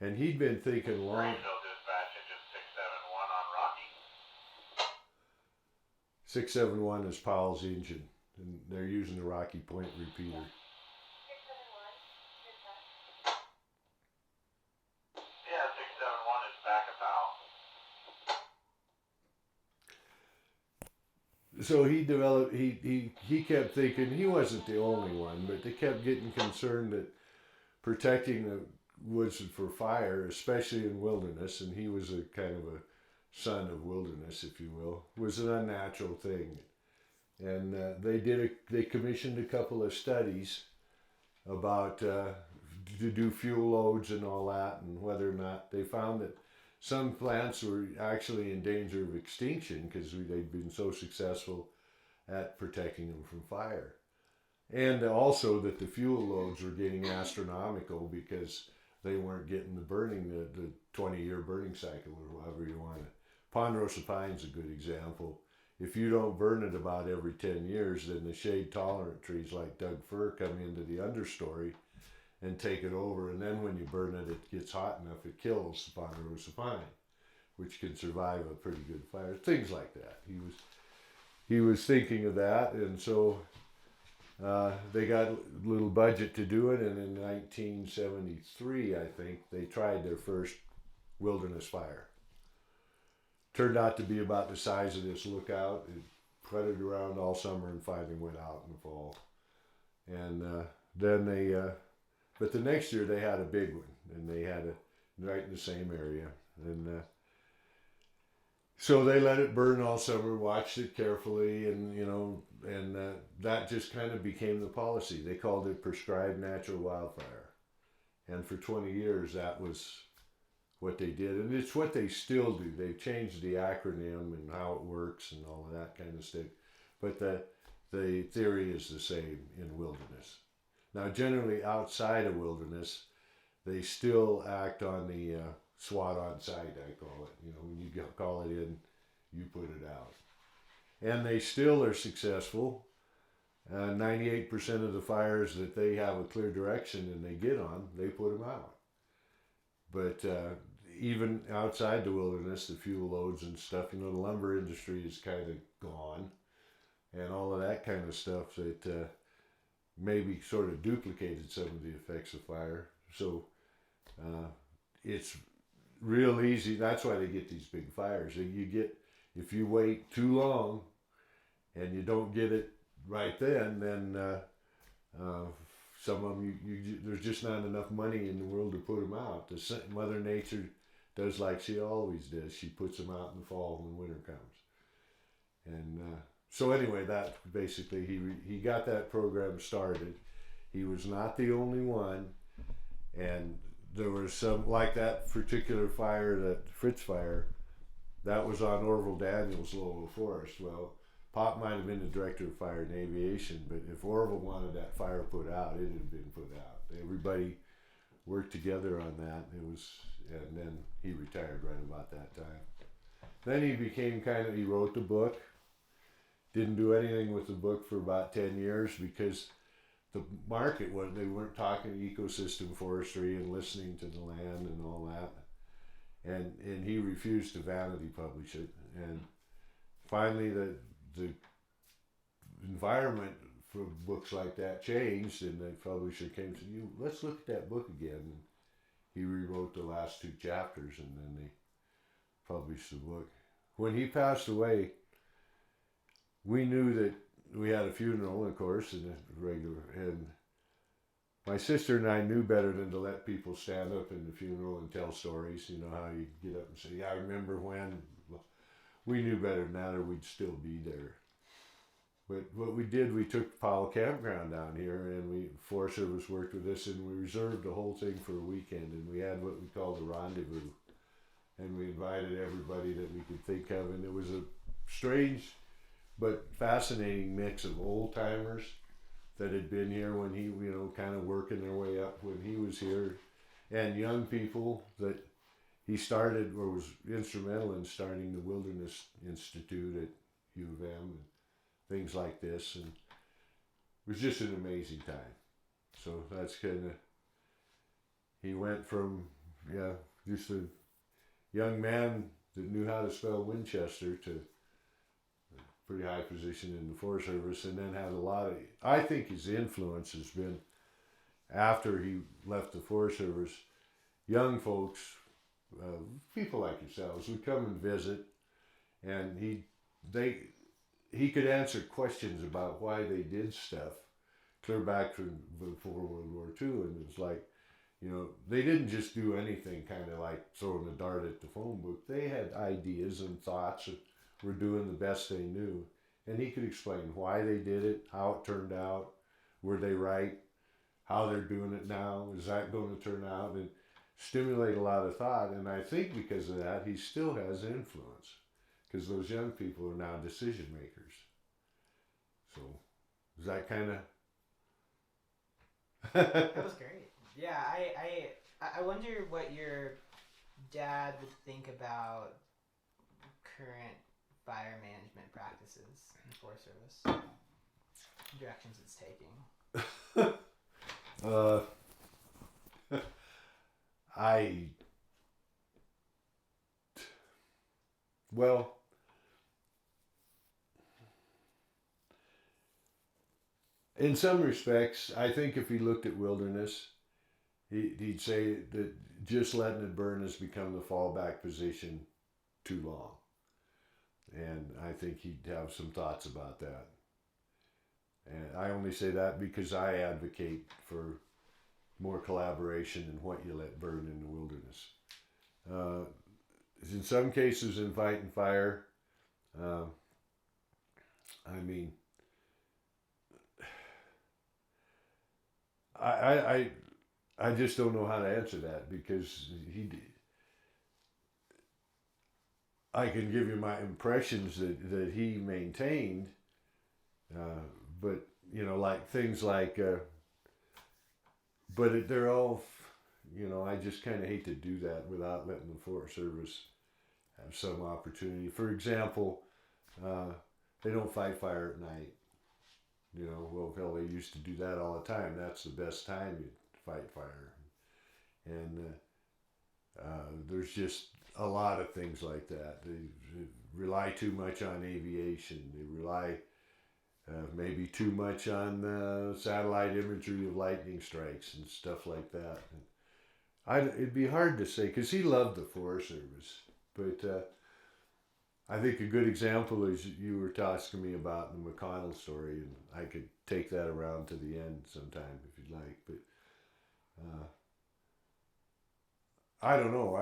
And he'd been thinking long. Greenville dispatch engine 671 on Rocky. 671 is Powell's engine, and they're using the Rocky Point repeater. Yeah, 671 is back at Powell. So he developed. He kept thinking he wasn't the only one, but they kept getting concerned that protecting the woods for fire, especially in wilderness, and he was a kind of a son of wilderness, if you will, was an unnatural thing. And they commissioned a couple of studies about to do fuel loads and all that, and whether or not they found that some plants were actually in danger of extinction because they'd been so successful at protecting them from fire. And also that the fuel loads were getting astronomical because they weren't getting the burning, the 20-year burning cycle or however you want it. Ponderosa pine's a good example. If you don't burn it about every 10 years, then the shade-tolerant trees like Doug fir come into the understory and take it over, and then when you burn it, it gets hot enough, it kills the ponderosa pine, which can survive a pretty good fire. Things like that. He was thinking of that, and so they got a little budget to do it, and in 1973, I think, they tried their first wilderness fire. Turned out to be about the size of this lookout. It putted around all summer and finally went out in the fall. And then they... but the next year they had a big one, and they had it right in the same area. And so they let it burn all summer, watched it carefully, and that just kind of became the policy. They called it prescribed natural wildfire. And for 20 years that was what they did, and it's what they still do. They've changed the acronym and how it works and all of that kind of stuff. But the theory is the same in wilderness. Now, generally outside of wilderness, they still act on the SWAT on site, I call it. When you call it in, you put it out. And they still are successful. 98% of the fires that they have a clear direction and they get on, they put them out. But even outside the wilderness, the fuel loads and stuff, the lumber industry is kind of gone. And all of that kind of stuff that... maybe sort of duplicated some of the effects of fire. So it's real easy. That's why they get these big fires. If you wait too long and you don't get it right then some of them, there's just not enough money in the world to put them out. Mother Nature does like she always does. She puts them out in the fall when winter comes. And so anyway, that basically he got that program started. He was not the only one, and there was some like that particular fire, that Fritz fire, that was on Orville Daniels' Lowell Forest. Well, Pop might have been the director of fire and aviation, but if Orville wanted that fire put out, it had been put out. Everybody worked together on that. And then he retired right about that time. Then he wrote the book. Didn't do anything with the book for about 10 years because the market they weren't talking ecosystem forestry and listening to the land and all that. And he refused to vanity publish it. And finally the environment for books like that changed, and the publisher came and said, let's look at that book again. And he rewrote the last 2 chapters, and then they published the book. when he passed away, we knew that we had a funeral, of course, and a regular. And my sister and I knew better than to let people stand up in the funeral and tell stories. You know how you get up and say, "Yeah, I remember when." Well, we knew better than that, or we'd still be there. But what we did, we took Powell Campground down here, and Forest Service worked with us, and we reserved the whole thing for a weekend, and we had what we called a rendezvous, and we invited everybody that we could think of, and it was a strange but fascinating mix of old timers that had been here when he, kind of working their way up when he was here, and young people that he started or was instrumental in starting the Wilderness Institute at U of M and things like this, and it was just an amazing time. So that's kind of, he went from, just a young man that knew how to spell Winchester to a pretty high position in the Forest Service, and then had a lot of, I think his influence has been, after he left the Forest Service, young folks, people like yourselves, would come and visit, and he could answer questions about why they did stuff clear back from before World War II, and it's like, they didn't just do anything kind of like throwing a dart at the phone book. They had ideas and thoughts and were doing the best they knew, and he could explain why they did it, how it turned out, were they right, how they're doing it now, is that going to turn out, and stimulate a lot of thought. And I think because of that, he still has influence, because those young people are now decision makers. So, is that kind of... That was great. Yeah, I wonder what your dad would think about current fire management practices in the Forest Service, directions it's taking. Well, in some respects, I think if he looked at wilderness, he'd say that just letting it burn has become the fallback position too long. And I think he'd have some thoughts about that. And I only say that because I advocate for more collaboration in what you let burn in the wilderness. In some cases, in fighting fire, I mean, I just don't know how to answer that, because I can give you my impressions that he maintained, but like things like, but they're all, I just kind of hate to do that without letting the Forest Service have some opportunity. For example, they don't fight fire at night. Well, hell, they used to do that all the time. That's the best time you fight fire. And there's just a lot of things like that. They rely too much on aviation. They rely maybe too much on satellite imagery of lightning strikes and stuff like that. And it'd be hard to say, because he loved the Forest Service. But I think a good example is you were asking me about the McConnell story, and I could take that around to the end sometime if you'd like. But I don't know.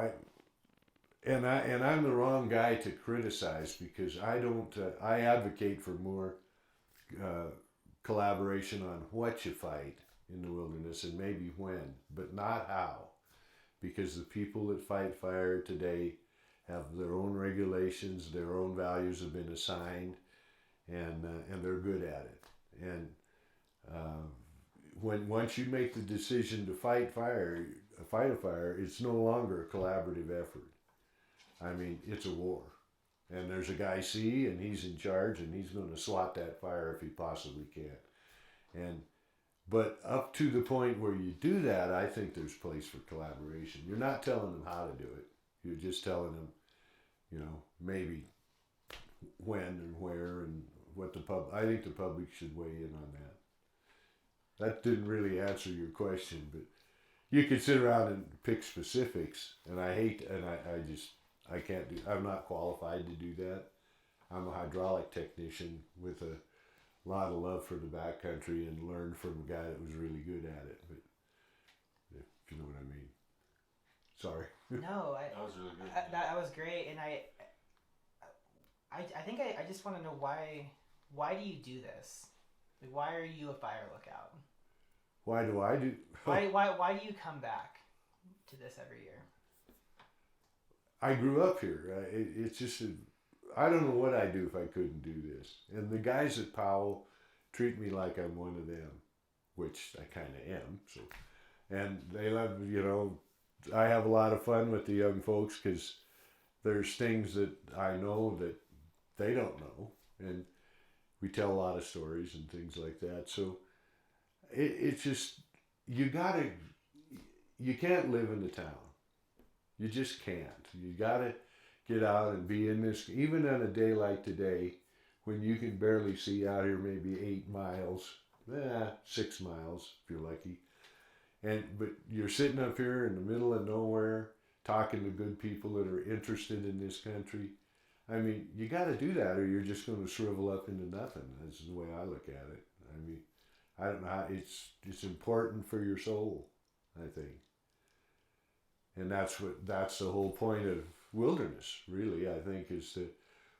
I'm the wrong guy to criticize, because I don't. I advocate for more collaboration on what you fight in the wilderness and maybe when, but not how, because the people that fight fire today have their own regulations, their own values have been assigned, and they're good at it. And once you make the decision to fight a fire, it's no longer a collaborative effort. I mean, it's a war, and there's a guy C, and he's in charge, and he's going to swat that fire if he possibly can. But up to the point where you do that, I think there's place for collaboration. You're not telling them how to do it. You're just telling them, maybe when and where and what I think the public should weigh in on that. That didn't really answer your question, but you could sit around and pick specifics, and I I can't do. I'm not qualified to do that. I'm a hydraulic technician with a lot of love for the backcountry and learned from a guy that was really good at it. But if you know what I mean. Sorry. No, That was really good. that was great, and I think I just want to know why do you do this? Like, why are you a fire lookout? Why do I do? Why do you come back to this every year? I grew up here. It's just I don't know what I'd do if I couldn't do this. And the guys at Powell treat me like I'm one of them, which I kind of am. So, and they love, I have a lot of fun with the young folks because there's things that I know that they don't know, and we tell a lot of stories and things like that. So it's just you can't live in the town. You just can't. You gotta get out and be in this, even on a day like today, when you can barely see out here maybe 8 miles, 6 miles if you're lucky. But you're sitting up here in the middle of nowhere, talking to good people that are interested in this country. I mean, you got to do that, or you're just going to shrivel up into nothing. That's the way I look at it. I mean, I don't know how it's important for your soul, I think. And that's the whole point of wilderness, really, I think, is to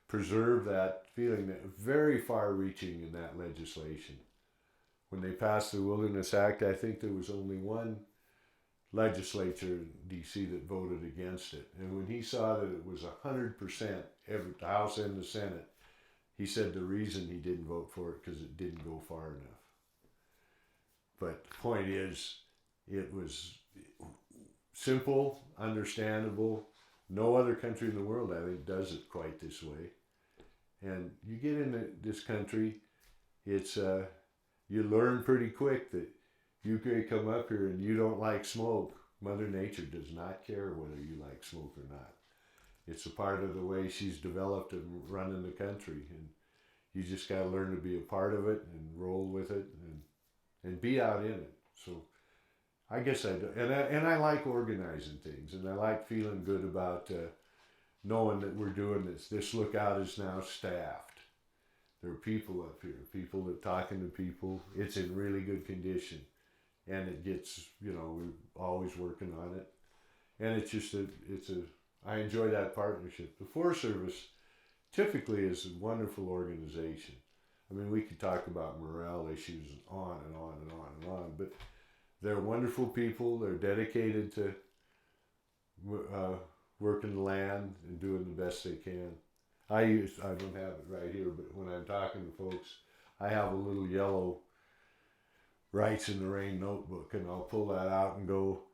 preserve that feeling, that very far reaching in that legislation. When they passed the Wilderness Act, I think there was only one legislature in D.C. that voted against it. And when he saw that it was 100%, the House and the Senate, he said the reason he didn't vote for it because it didn't go far enough. But the point is, it was simple, understandable. No other country in the world, I think, does it quite this way. And you get into this country, it's you learn pretty quick that you could come up here and you don't like smoke. Mother Nature does not care whether you like smoke or not. It's a part of the way she's developed and running the country, and you just got to learn to be a part of it and roll with it and be out in it. So I guess I do, and I like organizing things, and I like feeling good about knowing that we're doing this. This lookout is now staffed. There are people up here, people that talking to people. It's in really good condition, and it gets, we're always working on it, and it's just I enjoy that partnership. The Forest Service typically is a wonderful organization. I mean, we could talk about morale issues and on and on and on and on, but they're wonderful people. They're dedicated to working the land and doing the best they can. I don't have it right here, but when I'm talking to folks, I have a little yellow Writes in the Rain notebook, and I'll pull that out and go,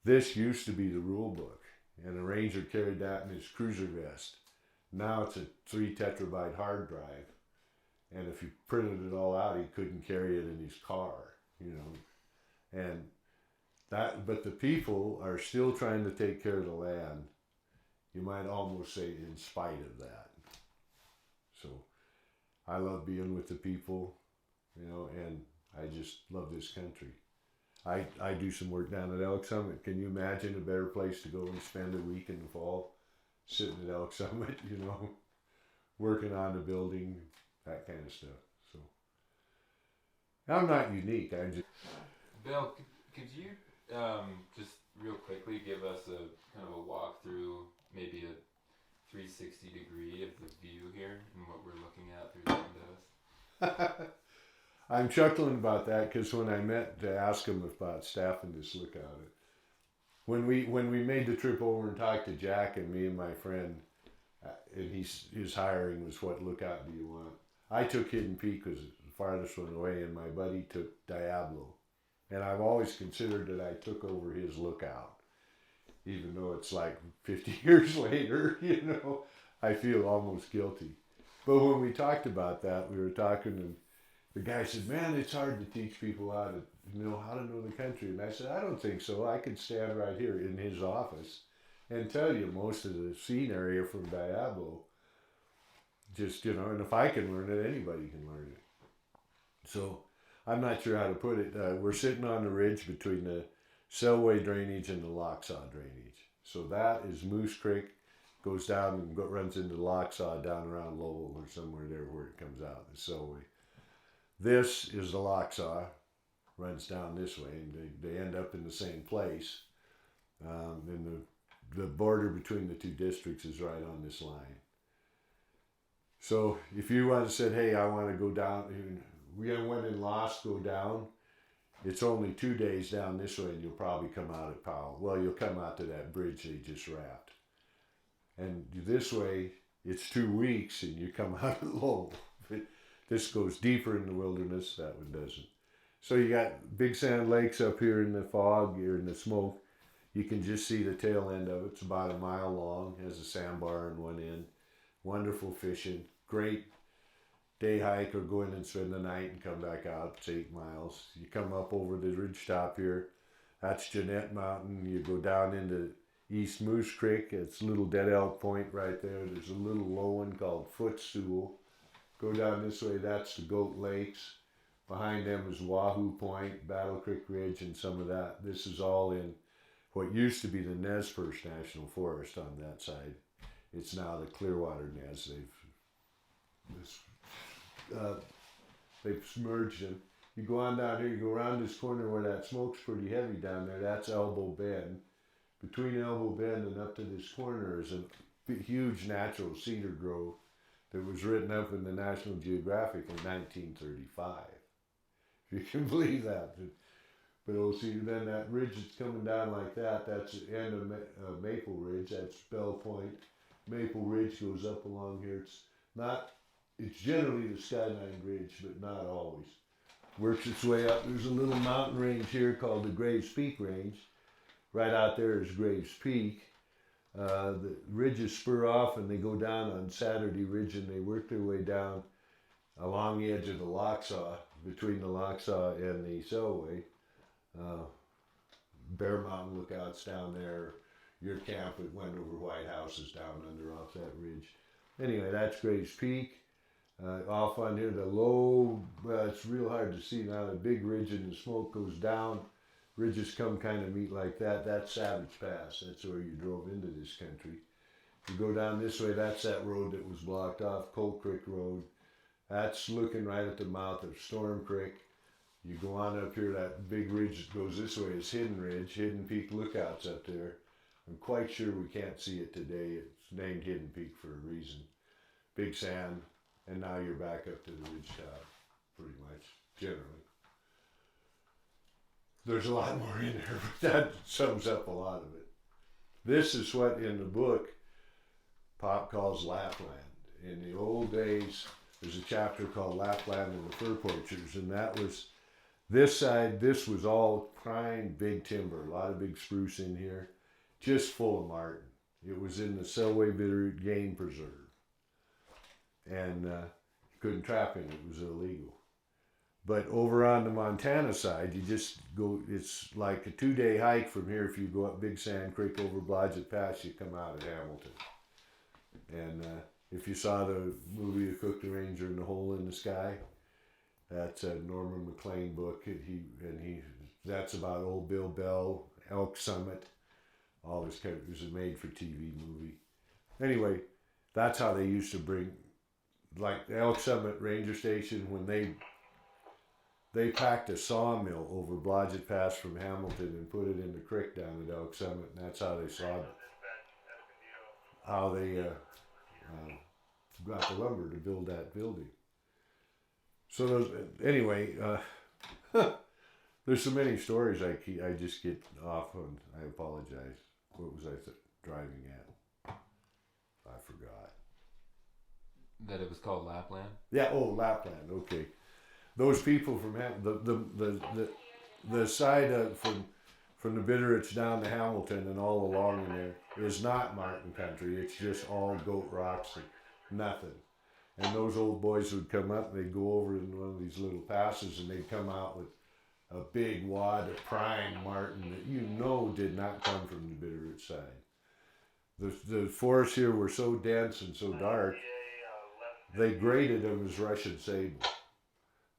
this used to be the rule book, and a ranger carried that in his cruiser vest. Now it's a 3 terabyte hard drive, and if you printed it all out, he couldn't carry it in his car, and but the people are still trying to take care of the land. You might almost say in spite of that. So I love being with the people, and I just love this country. I do some work down at Elk Summit. Can you imagine a better place to go and spend a week in the fall, sitting at Elk Summit, working on the building, that kind of stuff. So I'm not unique. I'm just... Bill, could you just real quickly give us a kind of a walkthrough, maybe a 360 degree of the view here and what we're looking at through the windows? I'm chuckling about that because when I met to ask him about staffing this lookout, when we made the trip over and talked to Jack and me and my friend, and his hiring was, what lookout do you want? I took Hidden Peak because it's the farthest one away, and my buddy took Diablo. And I've always considered that I took over his lookout, even though it's like 50 years later, I feel almost guilty. But when we talked about that, we were talking, and the guy said, man, it's hard to teach people how to know the country. And I said, I don't think so. I could stand right here in his office and tell you most of the scene area from Diablo. Just, and if I can learn it, anybody can learn it. So I'm not sure how to put it. We're sitting on the ridge between the Selway drainage and the Locksaw drainage. So that is Moose Creek. goes down and runs into the Locksaw down around Lowell or somewhere there where it comes out. So this is the Locksaw, runs down this way, and they end up in the same place. And the border between the two districts is right on this line. So if you want to say, hey, I want to go down, we went in Lost, go down, it's only 2 days down this way and you'll probably come out at Powell. Well, you'll come out to that bridge they just wrapped. And this way, it's 2 weeks and you come out at Lowell. This goes deeper in the wilderness, that one doesn't. So you got Big Sand Lakes up here in the fog, here in the smoke. You can just see the tail end of it. It's about a mile long, has a sandbar on one end. Wonderful fishing, great day hike, or go in and spend the night and come back out. It's 8 miles. You come up over the ridge top here. That's Jeanette Mountain. You go down into East Moose Creek. It's Little Dead Elk Point right there. There's a little low one called Footstool. Go down this way, that's the Goat Lakes. Behind them is Wahoo Point, Battle Creek Ridge, and some of that. This is all in what used to be the Nez Perce National Forest on that side. It's now the Clearwater Nez. They've merged them. You go on down here, you go around this corner where that smoke's pretty heavy down there. That's Elbow Bend. Between Elbow Bend and up to this corner is a huge natural cedar grove that was written up in the National Geographic in 1935. If you can believe that. But oh, see, then that ridge that's coming down like that, that's the end of Maple Ridge. That's Bell Point. Maple Ridge goes up along here. It's generally the Skyline Ridge, but not always. Works its way up. There's a little mountain range here called the Graves Peak Range. Right out there is Graves Peak. The ridges spur off and they go down on Saturday Ridge and they work their way down along the edge of the Locksaw, between the Locksaw and the Selway. Bear Mountain Lookout's down there. Your camp at Wendover White House is down under off that ridge. Anyway, that's Graves Peak. Off on here, the low, it's real hard to see now. The big ridge and the smoke goes down. Ridges come kind of meet like that. That's Savage Pass. That's where you drove into this country. You go down this way, that's that road that was blocked off, Cold Creek Road. That's looking right at the mouth of Storm Creek. You go on up here, that big ridge that goes this way is Hidden Ridge. Hidden Peak Lookout's up there. I'm quite sure we can't see it today. It's named Hidden Peak for a reason. Big sand, and now you're back up to the ridge top, pretty much, generally. There's a lot more in there, but that sums up a lot of it. This is what in the book Pop calls Lapland. In the old days, there's a chapter called Lapland and the Fur Poachers, and that was this side. This was all prime big timber, a lot of big spruce in here, just full of marten. It was in the Selway Bitterroot Game Preserve, and you couldn't trap in it. It was illegal. But over on the Montana side, you just go, it's like a 2-day hike from here. If you go up Big Sand Creek over Blodgett Pass, you come out at Hamilton. And if you saw the movie The Cook the Ranger and the Hole in the Sky, that's a Norman McLean book. That's about Old Bill Bell, Elk Summit, all this kind of, it was a made-for-TV movie. Anyway, that's how they used to bring, like the Elk Summit Ranger Station, when they packed a sawmill over Blodgett Pass from Hamilton and put it in the creek down at Elk Summit, and that's how they sawed it. How they got the lumber to build that building. So anyway, there's so many stories I just get off on. I apologize. What was I driving at? I forgot. That it was called Lapland? Yeah. Oh, Lapland. Okay. Those people from the side from the Bitterroots down to Hamilton and all along in there is not marten country. It's just all goat rocks and nothing. And those old boys would come up and they'd go over in one of these little passes and they'd come out with a big wad of prime marten that you know did not come from the Bitterroot side. The forests here were so dense and so dark, they graded them as Russian sable.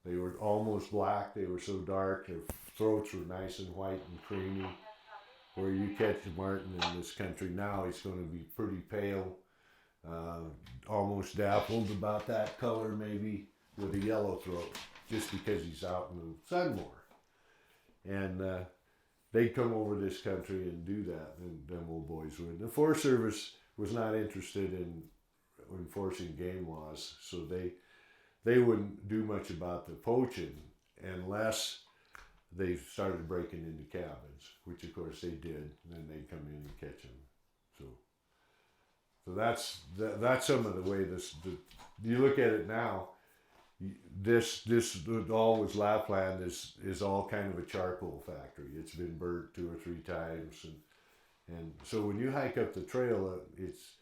They were almost black. They were so dark. Their throats were nice and white and creamy. where you catch marten in this country now, he's going to be pretty pale, almost dappled, about that color maybe, with a yellow throat, just because he's out in the sun more. And they'd come over this country and do that, and them old boys would. The Forest Service was not interested in enforcing game laws, so they wouldn't do much about the poaching unless they started breaking into cabins, which of course they did, and then they'd come in and catch them. So that's some of the way you look at it now. This all was Lapland is all kind of a charcoal factory. It's been burnt 2 or 3 times, and so when you hike up the trail, it's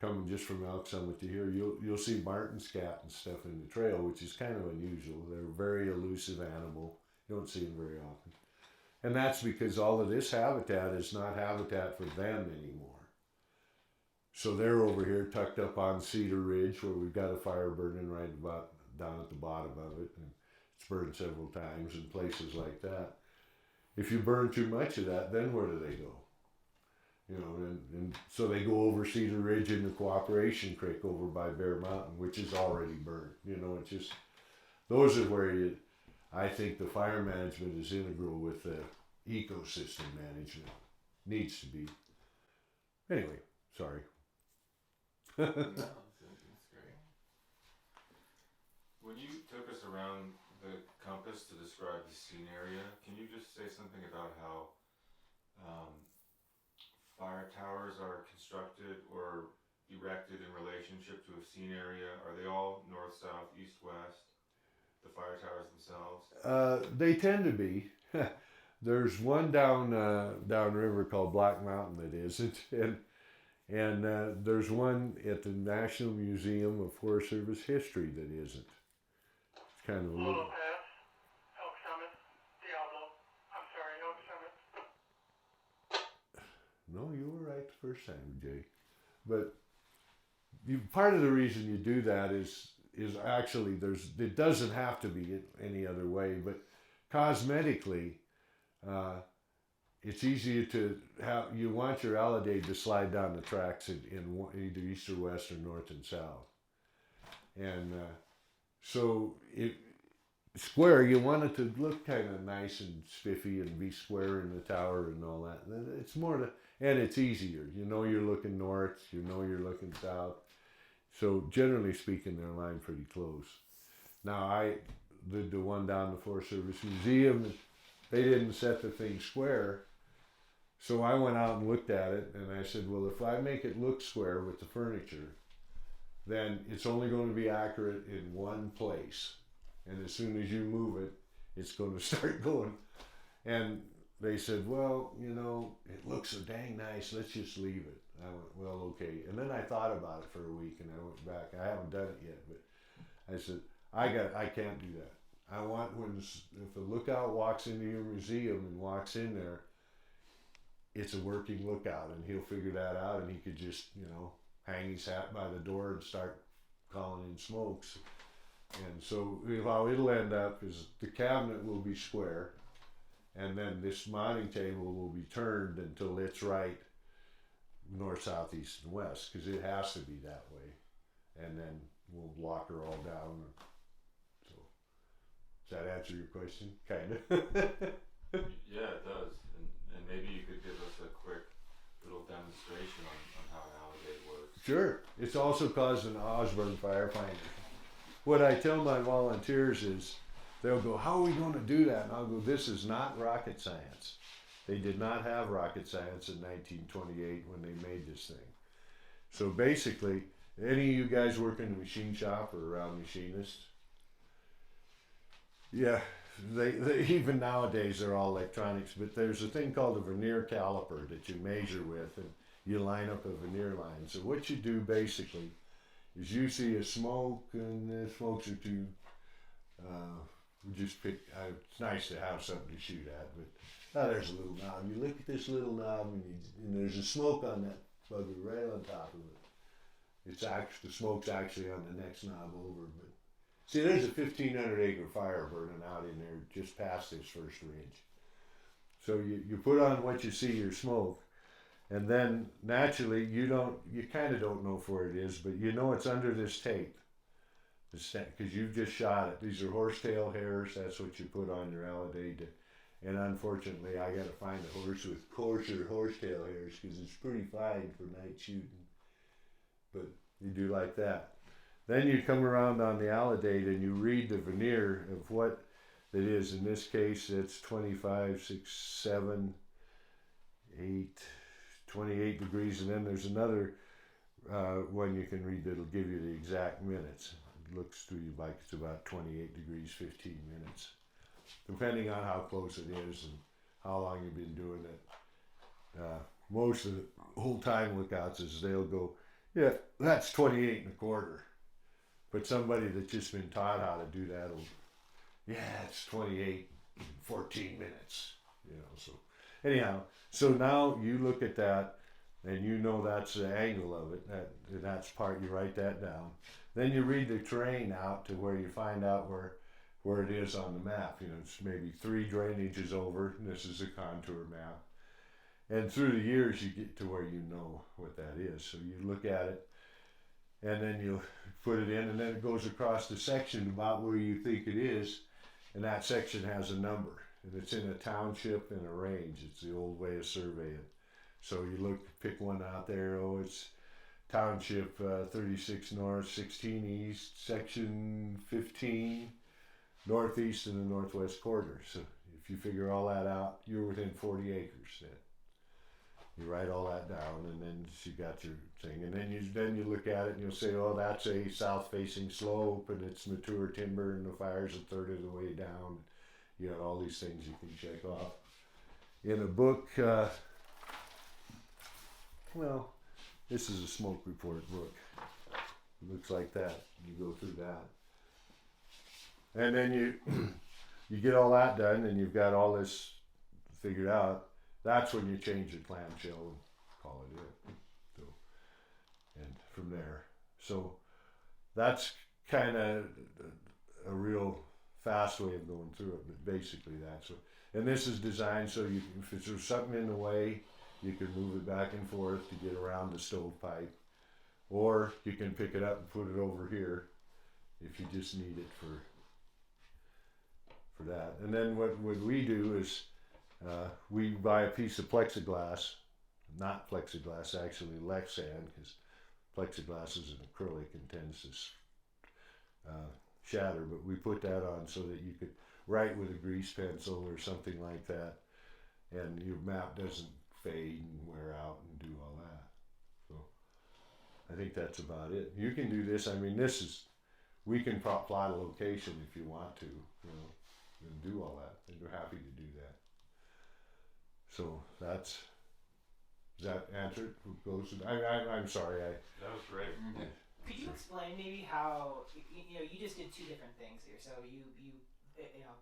coming just from Elk Summit to here. You'll see marten scat and stuff in the trail, which is kind of unusual. They're a very elusive animal. You don't see them very often, and that's because all of this habitat is not habitat for them anymore. So they're over here tucked up on Cedar Ridge, where we've got a fire burning right about down at the bottom of it, and it's burned several times in places like that. If you burn too much of that, then where do they go? You know, and so they go over Cedar Ridge into Cooperation Creek over by Bear Mountain, which is already burned. You know, it's just, those are where I think the fire management is integral with the ecosystem management. Needs to be. Anyway, sorry. No, it's great. When you took us around the compass to describe the scene area, can you just say something about how fire towers are constructed or erected in relationship to a scene area? Are they all north, south, east, west? The fire towers themselves? They tend to be. There's one downriver called Black Mountain that isn't, and there's one at the National Museum of Forest Service History that isn't. It's kind of a little. Pass, Elk Summit, Diablo. I'm sorry, Elk Summit. No, you were right the first time, Jay. But part of the reason you do that is actually it doesn't have to be any other way, but cosmetically, it's easier to have. You want your alidade to slide down the tracks in either east or west or north and south, and so square. You want it to look kind of nice and spiffy and be square in the tower and all that. It's more and it's easier. You know you're looking north. You know you're looking south. So generally speaking, they're lined pretty close. Now the one down the Forest Service Museum, they didn't set the thing square. So I went out and looked at it, and I said, well, if I make it look square with the furniture, then it's only going to be accurate in one place. And as soon as you move it, it's going to start going. And they said, well, you know, it looks so dang nice, let's just leave it. I went, well, okay. And then I thought about it for a week, and I went back. I haven't done it yet, but I said, I can't do that. I want if a lookout walks into your museum and walks in there, it's a working lookout, and he'll figure that out, and he could just, you know, hang his hat by the door and start calling in smokes. And so how it'll end up is the cabinet will be square, and then this mounting table will be turned until it's right north, south, east, and west, because it has to be that way. And then we'll block her all down. So, does that answer your question? Kind of. Yeah, it does. And maybe you could give us a quick little demonstration on how an alidade works. Sure. It's also caused an Osborne firefinder. What I tell my volunteers is, they'll go, how are we going to do that? And I'll go, this is not rocket science. They did not have rocket science in 1928 when they made this thing. So basically, any of you guys work in a machine shop or around machinists? Yeah, they even nowadays they're all electronics, but there's a thing called a vernier caliper that you measure with, and you line up a vernier line. So what you do basically is you see a smoke, and the smokes are too. We just pick. It's nice to have something to shoot at, but there's a little knob. You look at this little knob, and there's a smoke on that bugger right on top of it. It's actually the smoke's actually on the next knob over, but see, there's a 1,500 acre fire burning out in there just past this first ridge. So you put on what you see your smoke, and then naturally you kind of don't know where it is, but you know it's under this tape. Because you've just shot it. These are horsetail hairs. That's what you put on your alidade. And unfortunately, I got to find a horse with coarser horsetail hairs because it's pretty fine for night shooting. But you do like that. Then you come around on the alidade and you read the veneer of what it is. In this case, it's 25, 6, 7, 8, 28 degrees. And then there's another one you can read that'll give you the exact minutes. It looks to you like it's about 28 degrees, 15 minutes. Depending on how close it is and how long you've been doing it. Most of the whole time lookouts is they'll go, yeah, that's 28 and a quarter. But somebody that's just been taught how to do that will, yeah, it's 28 and 14 minutes. So anyhow, so now you look at that and you know that's the angle of it. And that's part, you write that down. Then you read the terrain out to where you find out where it is on the map. It's maybe 3 drainages over, and this is a contour map. And through the years, you get to where you know what that is. So you look at it, and then you put it in, and then it goes across the section about where you think it is, and that section has a number. And it's in a township and a range. It's the old way of surveying. So you pick one out there, it's Township 36 North, 16 East, Section 15, Northeast and the Northwest quarter. So if you figure all that out, you're within 40 acres then. You write all that down, and then you got your thing. And then you look at it and you'll say, oh, that's a south-facing slope, and it's mature timber, and the fire's a third of the way down. You got all these things you can check off. In a book, this is a smoke report book. It looks like that. You go through that. And then you get all that done, and you've got all this figured out. That's when you change your clamshell and call it in. So, and from there. So that's kind of a real fast way of going through it, but basically that's what. And this is designed so if there's something in the way, you can move it back and forth to get around the stovepipe, or you can pick it up and put it over here if you just need it for that. And then what we do is we buy a piece of plexiglass, not plexiglass, actually Lexan, because plexiglass is an acrylic and tends to shatter, but we put that on so that you could write with a grease pencil or something like that, and your map doesn't fade and wear out and do all that. So I think that's about it. You can do this. I mean, we can plot a location if you want to, and do all that. And we're happy to do that. So does that answer it? I'm sorry. That was great. Mm-hmm. Could you explain maybe how you just did 2 different things here? So you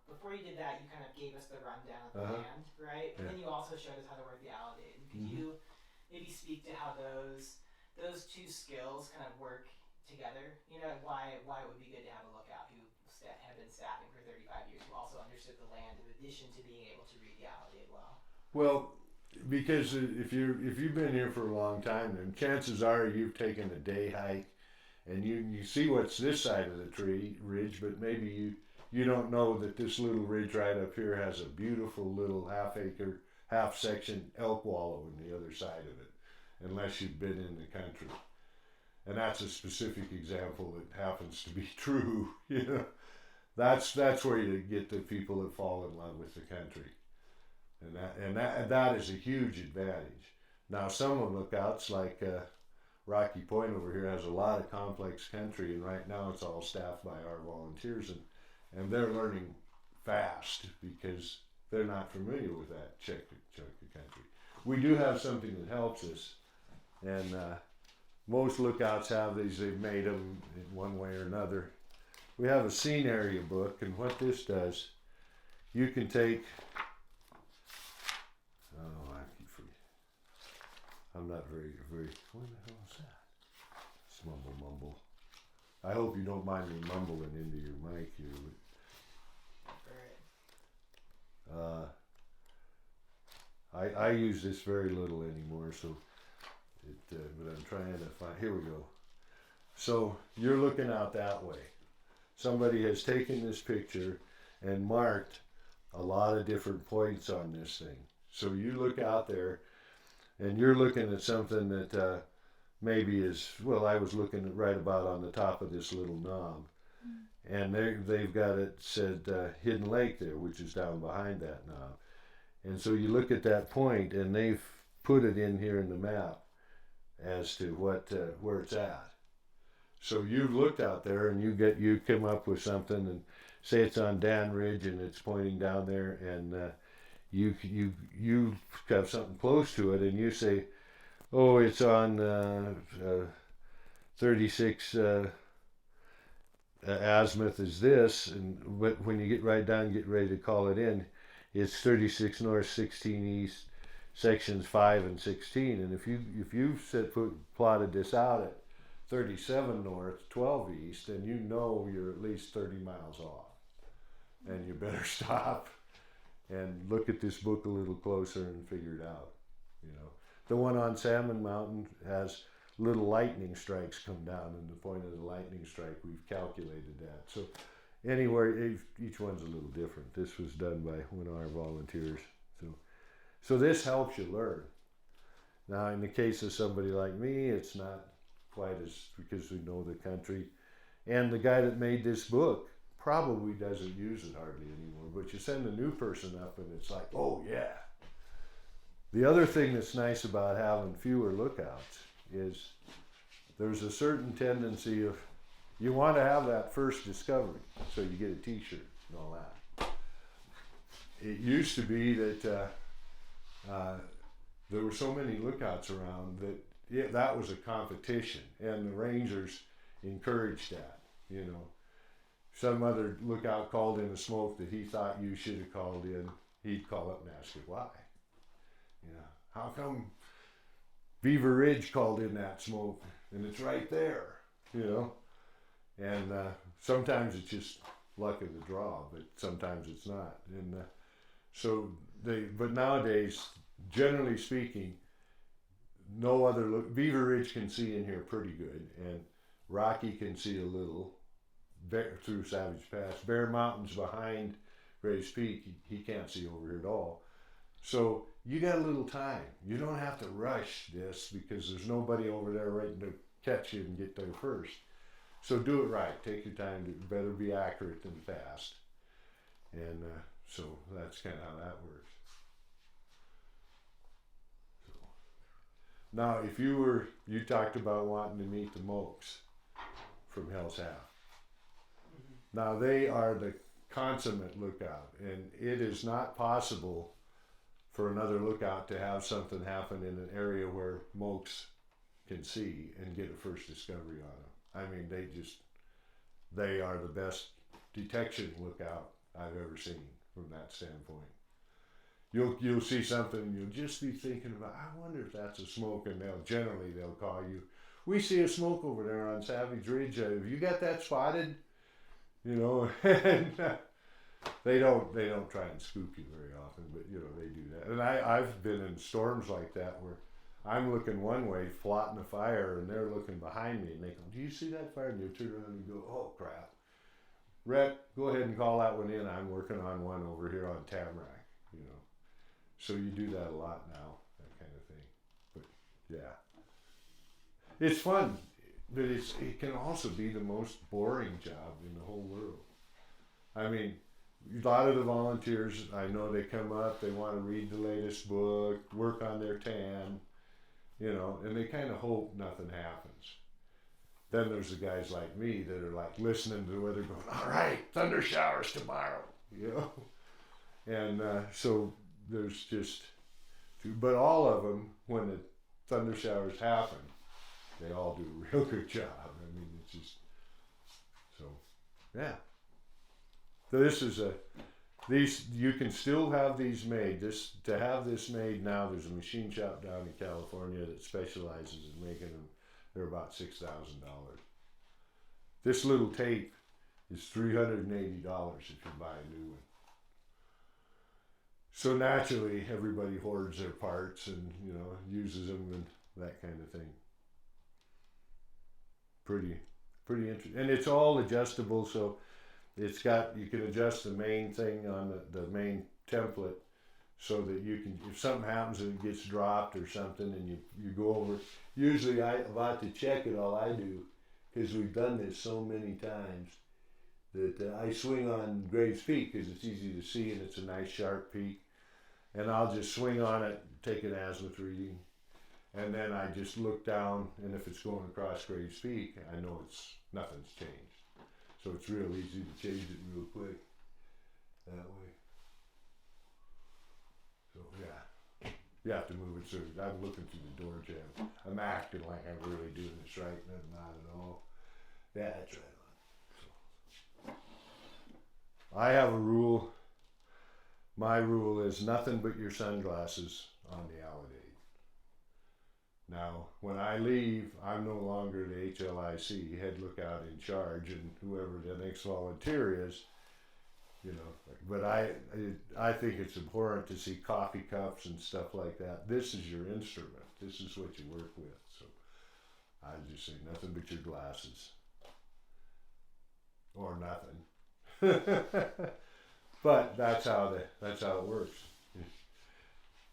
before you did that, you kind of gave us the rundown of the land, right? And then you also showed us how to work the alidade. Could you maybe speak to how those 2 skills kind of work together? Why it would be good to have a lookout who had been staffing for 35 years, who also understood the land in addition to being able to read the alidade well. Well, because if you've been here for a long time, then chances are you've taken a day hike, and you see what's this side of the ridge, but maybe you don't know that this little ridge right up here has a beautiful little half section elk wallow on the other side of it, unless you've been in the country. And that's a specific example that happens to be true. That's where you get the people that fall in love with the country, and that is a huge advantage. Now some of the lookouts like Rocky Point over here has a lot of complex country, and right now it's all staffed by our volunteers, and they're learning fast because they're not familiar with that chunk of country. We do have something that helps us, and most lookouts have these. They've made them in one way or another. We have a scene area book, and what this does, you can take. Oh, I keep forgetting. I'm not very. What the hell is that? It's mumble. I hope you don't mind me mumbling into your mic here. I use this very little anymore, so but I'm trying to find. Here we go. So you're looking out that way. Somebody has taken this picture and marked a lot of different points on this thing. So you look out there, and you're looking at something that maybe is, well, I was looking at right about on the top of this little knob. And they've got it said Hidden Lake there, which is down behind that knob. And so you look at that point, and they've put it in here in the map as to where it's at. So you've looked out there, and you come up with something, and say it's on Dan Ridge, and it's pointing down there, and you have something close to it, and you say, oh, it's on 36 azimuth is this, but when you get right down, get ready to call it in, it's 36 north, 16 east, sections 5 and 16. And if you've plotted this out at 37 north, 12 east, then you know you're at least 30 miles off, and you better stop and look at this book a little closer and figure it out. You know, the one on Salmon Mountain has little lightning strikes come down, and the point of the lightning strike, we've calculated that. So anywhere, each one's a little different. This was done by one of our volunteers. So this helps you learn. Now, in the case of somebody like me, it's not quite as, because we know the country. And the guy that made this book probably doesn't use it hardly anymore, but you send a new person up and it's like, oh yeah. The other thing that's nice about having fewer lookouts is there's a certain tendency of, you want to have that first discovery, so you get a t-shirt and all that. It used to be that there were so many lookouts around that that was a competition, and the rangers encouraged that. You know, some other lookout called in a smoke that he thought you should have called in, he'd call up and ask you why. You know, how come Beaver Ridge called in that smoke and it's right there, you know? And sometimes it's just luck of the draw, but sometimes it's not. And but nowadays, generally speaking, no other Beaver Ridge can see in here pretty good, and Rocky can see a little through Savage Pass. Bear Mountain's behind Graves Peak, he can't see over here at all. So you got a little time. You don't have to rush this because there's nobody over there waiting to catch you and get there first. So do it right. Take your time. It better be accurate than fast. And so that's kind of how that works. So, now, if you talked about wanting to meet the Mokes from Hell's Half. Now, they are the consummate lookout, and it is not possible for another lookout to have something happen in an area where Mokes can see and get a first discovery on them. I mean, they are the best detection lookout I've ever seen from that standpoint. You'll see something and you'll just be thinking about, I wonder if that's a smoke, and they'll call you. We see a smoke over there on Savage Ridge. Have you got that spotted? You know, and they don't try and scoop you very often, but you know they do that. And I've been in storms like that where I'm looking one way, plotting a fire, and they're looking behind me, and they go, "Do you see that fire?" And you turn around and you go, "Oh crap, Rhett, go ahead and call that one in. I'm working on one over here on Tamarack." You know, so you do that a lot now, that kind of thing. But yeah, it's fun. But it can also be the most boring job in the whole world. I mean, a lot of the volunteers, I know they come up, they want to read the latest book, work on their tan, you know, and they kind of hope nothing happens. Then there's the guys like me that are like listening to the weather going, all right, thunder showers tomorrow, you know. And so there's just, but all of them, when the thunder showers happen, they all do a real good job. I mean, it's just, so, yeah. So this is you can still have these made. To have this made now, there's a machine shop down in California that specializes in making them. They're about $6,000. This little tape is $380 if you buy a new one. So naturally, everybody hoards their parts and uses them and that kind of thing. Pretty interesting, and it's all adjustable. So it's got, you can adjust the main thing on the main template, so that you can, if something happens and it gets dropped or something, and you go over. Usually, about to check it, all I do, because we've done this so many times, that I swing on Graves Peak because it's easy to see and it's a nice sharp peak, and I'll just swing on it, take an azimuth reading, and then I just look down, and if it's going across Graves Peak, I know nothing's changed. So it's real easy to change it real quick that way. So yeah, you have to move it. So I'm looking through the door jam. I'm acting like I'm really doing this right, and I'm not at all. Yeah, that's right on. So I have a rule. My rule is nothing but your sunglasses on the Alidade. Now, when I leave, I'm no longer the HLIC, head lookout in charge, and whoever the next volunteer is, But I think it's important to see coffee cups and stuff like that. This is your instrument. This is what you work with. So I just say nothing but your glasses, or nothing. But that's how it works.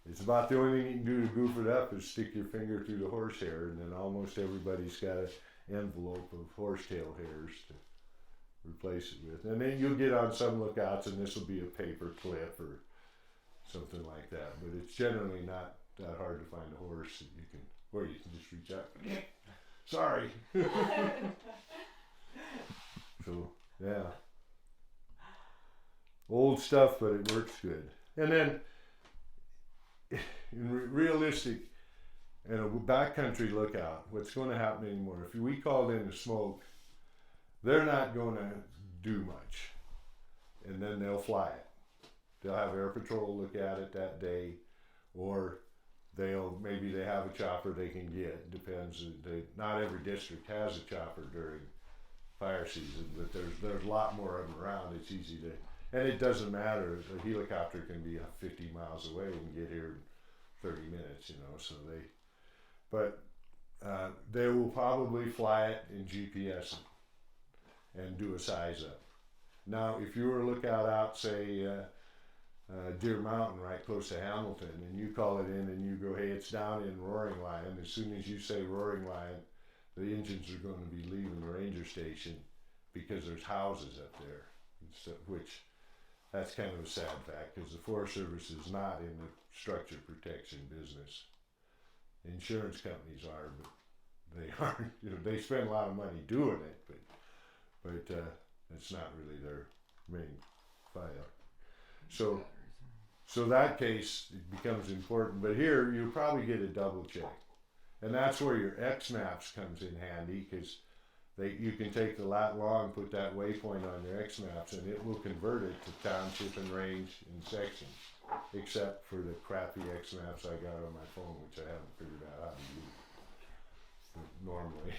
It's about the only thing you can do to goof it up is stick your finger through the horsehair, and then almost everybody's got an envelope of horsetail hairs to replace it with. And then you'll get on some lookouts, and this will be a paper clip or something like that. But it's generally not that hard to find a horse that you can, or you can just reach out. Sorry. So yeah, old stuff, but it works good. And then, in realistic, in a backcountry lookout, what's going to happen anymore? If we called in the smoke, they're not going to do much, and then they'll fly it. They'll have air patrol look at it that day, or maybe they have a chopper they can get. Depends. Not every district has a chopper during fire season, but there's a lot more of them around. It's easy to. And it doesn't matter. A helicopter can be 50 miles away and get here in 30 minutes, So they will probably fly it in GPS and do a size up. Now, if you were a lookout out, say, Deer Mountain, right close to Hamilton, and you call it in and you go, hey, it's down in Roaring Lion. As soon as you say Roaring Lion, the engines are going to be leaving the ranger station because there's houses up there, which. That's kind of a sad fact, because the Forest Service is not in the structure protection business. Insurance companies are, but they aren't. They spend a lot of money doing it, but it's not really their main file. So that case, it becomes important. But here, you'll probably get a double check, and that's where your X maps comes in handy, because you can take the lat long, put that waypoint on your X maps, and it will convert it to township and range in sections, except for the crappy X maps I got on my phone, which I haven't figured out how to use normally.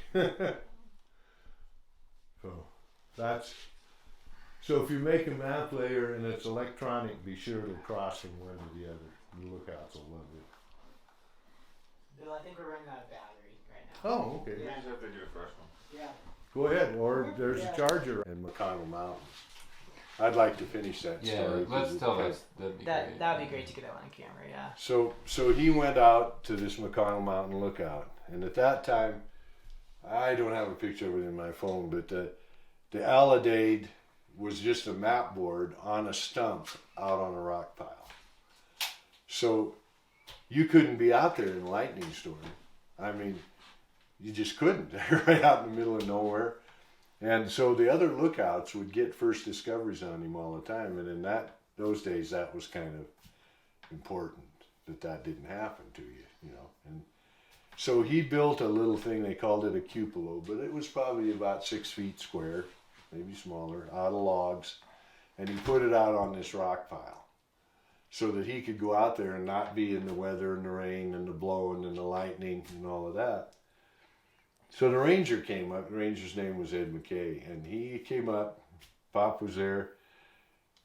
So if you make a map layer and it's electronic, be sure to cross from one to the other. The lookouts will love it. Bill, I think we're running out of battery right now. Oh, okay. You just have to do a fresh one. Yeah. Go ahead, or there's a charger in McConnell Mountain. I'd like to finish that story. Let's tell us. That'd be great. That would be great to get that on camera, yeah. So he went out to this McConnell Mountain lookout, and at that time, I don't have a picture of it in my phone, but the Alidade was just a map board on a stump out on a rock pile. So you couldn't be out there in a lightning storm. I mean, you just couldn't. Right out in the middle of nowhere. And so the other lookouts would get first discoveries on him all the time. And in those days, that was kind of important that didn't happen to you, And so he built a little thing, they called it a cupola, but it was probably about 6 feet square, maybe smaller, out of logs. And he put it out on this rock pile so that he could go out there and not be in the weather and the rain and the blowing and the lightning and all of that. So the ranger came up. The ranger's name was Ed McKay, and he came up. Pop was there,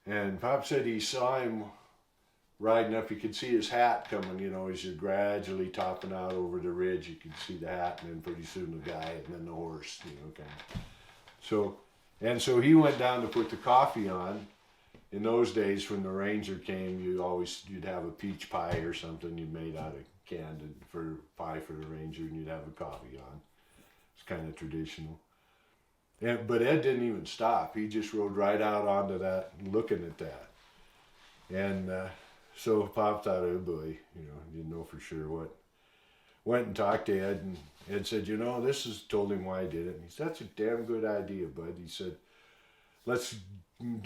and Pop said he saw him riding up. You could see his hat coming, as you're gradually topping out over the ridge. You could see the hat, and then pretty soon the guy, and then the horse, kind of. So he went down to put the coffee on. In those days, when the ranger came, you'd have a peach pie or something you made out of canned for pie for the ranger, and you'd have a coffee on. It's kind of traditional. But Ed didn't even stop. He just rode right out onto that, looking at that. And so Pop thought, oh boy, didn't know for sure what. Went and talked to Ed, and Ed said, told him why I did it. And he said, that's a damn good idea, bud. He said, let's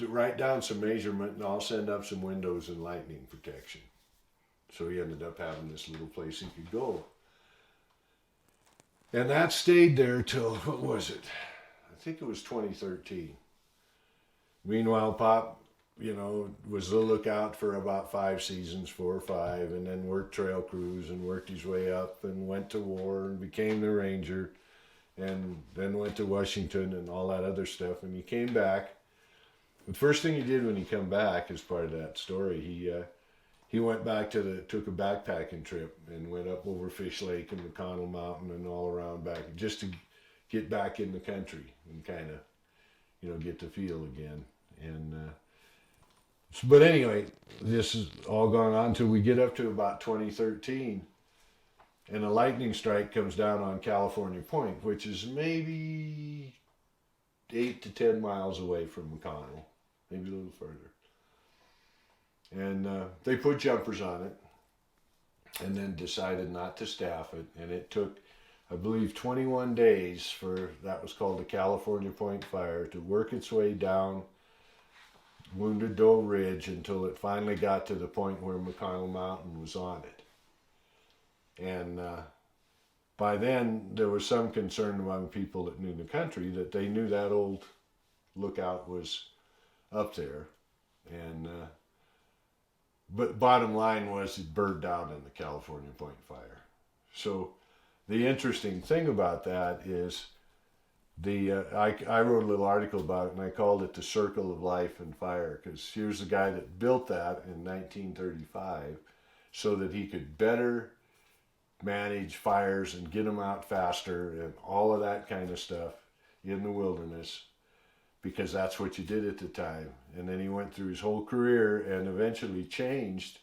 write down some measurement, and I'll send up some windows and lightning protection. So he ended up having this little place he could go. And that stayed there till, what was it? I think it was 2013. Meanwhile, Pop, was the lookout for about 5 seasons, 4 or 5, and then worked trail crews and worked his way up and went to war and became the ranger, and then went to Washington and all that other stuff. And he came back. The first thing he did when he came back, as part of that story, he went back took a backpacking trip and went up over Fish Lake and McConnell Mountain and all around back, just to get back in the country and kind of, get the feel again. And but anyway, this is all gone on till we get up to about 2013, and a lightning strike comes down on California Point, which is maybe 8 to 10 miles away from McConnell, maybe a little further. And they put jumpers on it, and then decided not to staff it, and it took, I believe, 21 days for, that was called the California Point Fire, to work its way down Wounded Doe Ridge until it finally got to the point where McConnell Mountain was on it. And by then, there was some concern among people that knew the country that they knew that old lookout was up there. And but bottom line was it burned down in the California Point Fire. So the interesting thing about that is I wrote a little article about it, and I called it The Circle of Life and Fire, because here's the guy that built that in 1935 so that he could better manage fires and get them out faster and all of that kind of stuff in the wilderness, because that's what you did at the time. And then he went through his whole career and eventually changed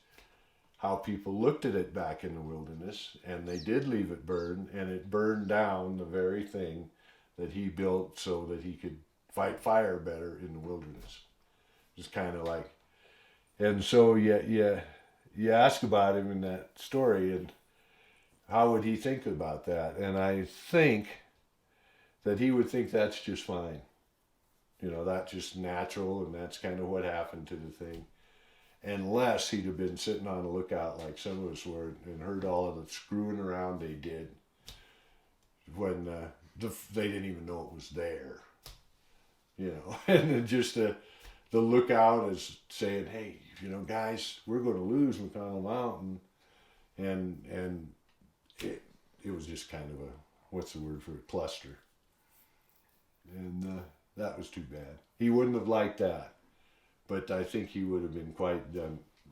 how people looked at it back in the wilderness, and they did leave it burn, and it burned down the very thing that he built so that he could fight fire better in the wilderness. It's kind of like, and so you ask about him in that story, and how would he think about that? And I think that he would think that's just fine. That's just natural, and that's kind of what happened to the thing. Unless he'd have been sitting on a lookout like some of us were and heard all of the screwing around they did when they didn't even know it was there. And then just the lookout is saying, hey, guys, we're going to lose McConnell Mountain. And it was just kind of a, what's the word for it, cluster. And that was too bad. He wouldn't have liked that. But I think he would have been quite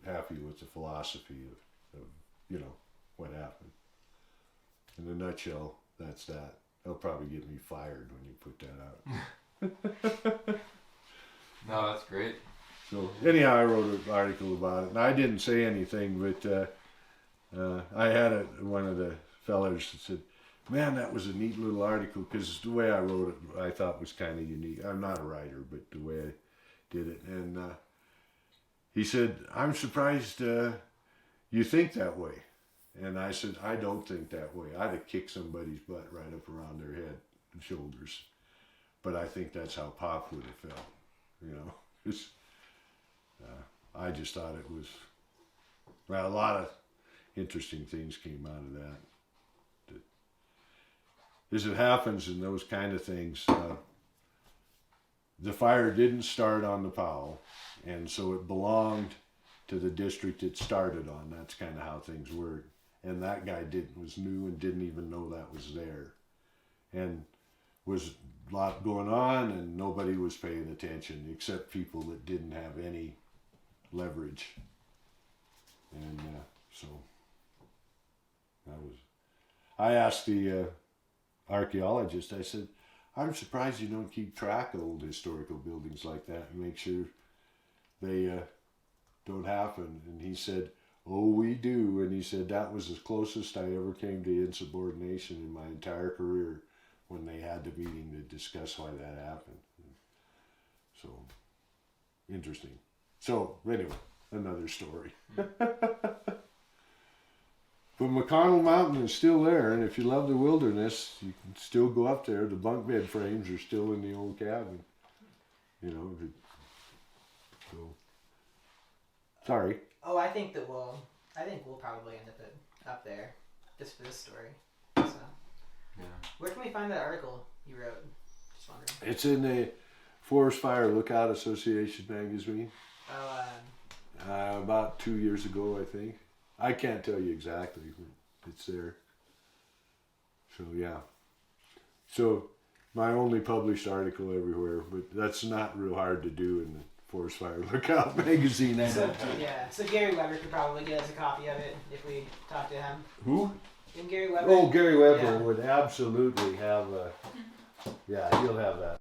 happy with the philosophy of what happened. In a nutshell, that's that. They'll probably get me fired when you put that out. No, that's great. So anyhow, I wrote an article about it, and I didn't say anything, but I had one of the fellas that said, man, that was a neat little article, because the way I wrote it I thought was kind of unique. I'm not a writer, but the way I did it. And he said, I'm surprised you think that way. And I said, I don't think that way. I'd have kicked somebody's butt right up around their head and shoulders. But I think that's how Pop would have felt, It's, I just thought it was, well, a lot of interesting things came out of that. As it happens in those kind of things, the fire didn't start on the Powell, and so it belonged to the district it started on. That's kind of how things work. And that guy was new and didn't even know that was there. And was a lot going on, and nobody was paying attention except people that didn't have any leverage. And so that was. I asked the archaeologist. I said, "I'm surprised you don't keep track of old historical buildings like that and make sure they don't happen." And he said, "Oh, we do." And he said that was the closest I ever came to insubordination in my entire career, when they had the meeting to discuss why that happened. So interesting. So anyway, another story. But McConnell Mountain is still there, and if you love the wilderness, you can still go up there. The bunk bed frames are still in the old cabin. You know. So sorry. Oh, I think we'll probably end up there, just for this story. So, Yeah. where can we find that article you wrote? Just wondering. It's in the Forest Fire Lookout Association magazine. Oh, About 2 years ago, I think. I can't tell you exactly, but it's there. So yeah. So my only published article everywhere, but that's not real hard to do in the Forest Fire Lookout magazine. I so don't think. yeah. So Gary Weber could probably get us a copy of it if we talk to him. Who? And Gary Weber. Oh, Gary Weber Yeah. would absolutely have a. Yeah, he'll have that.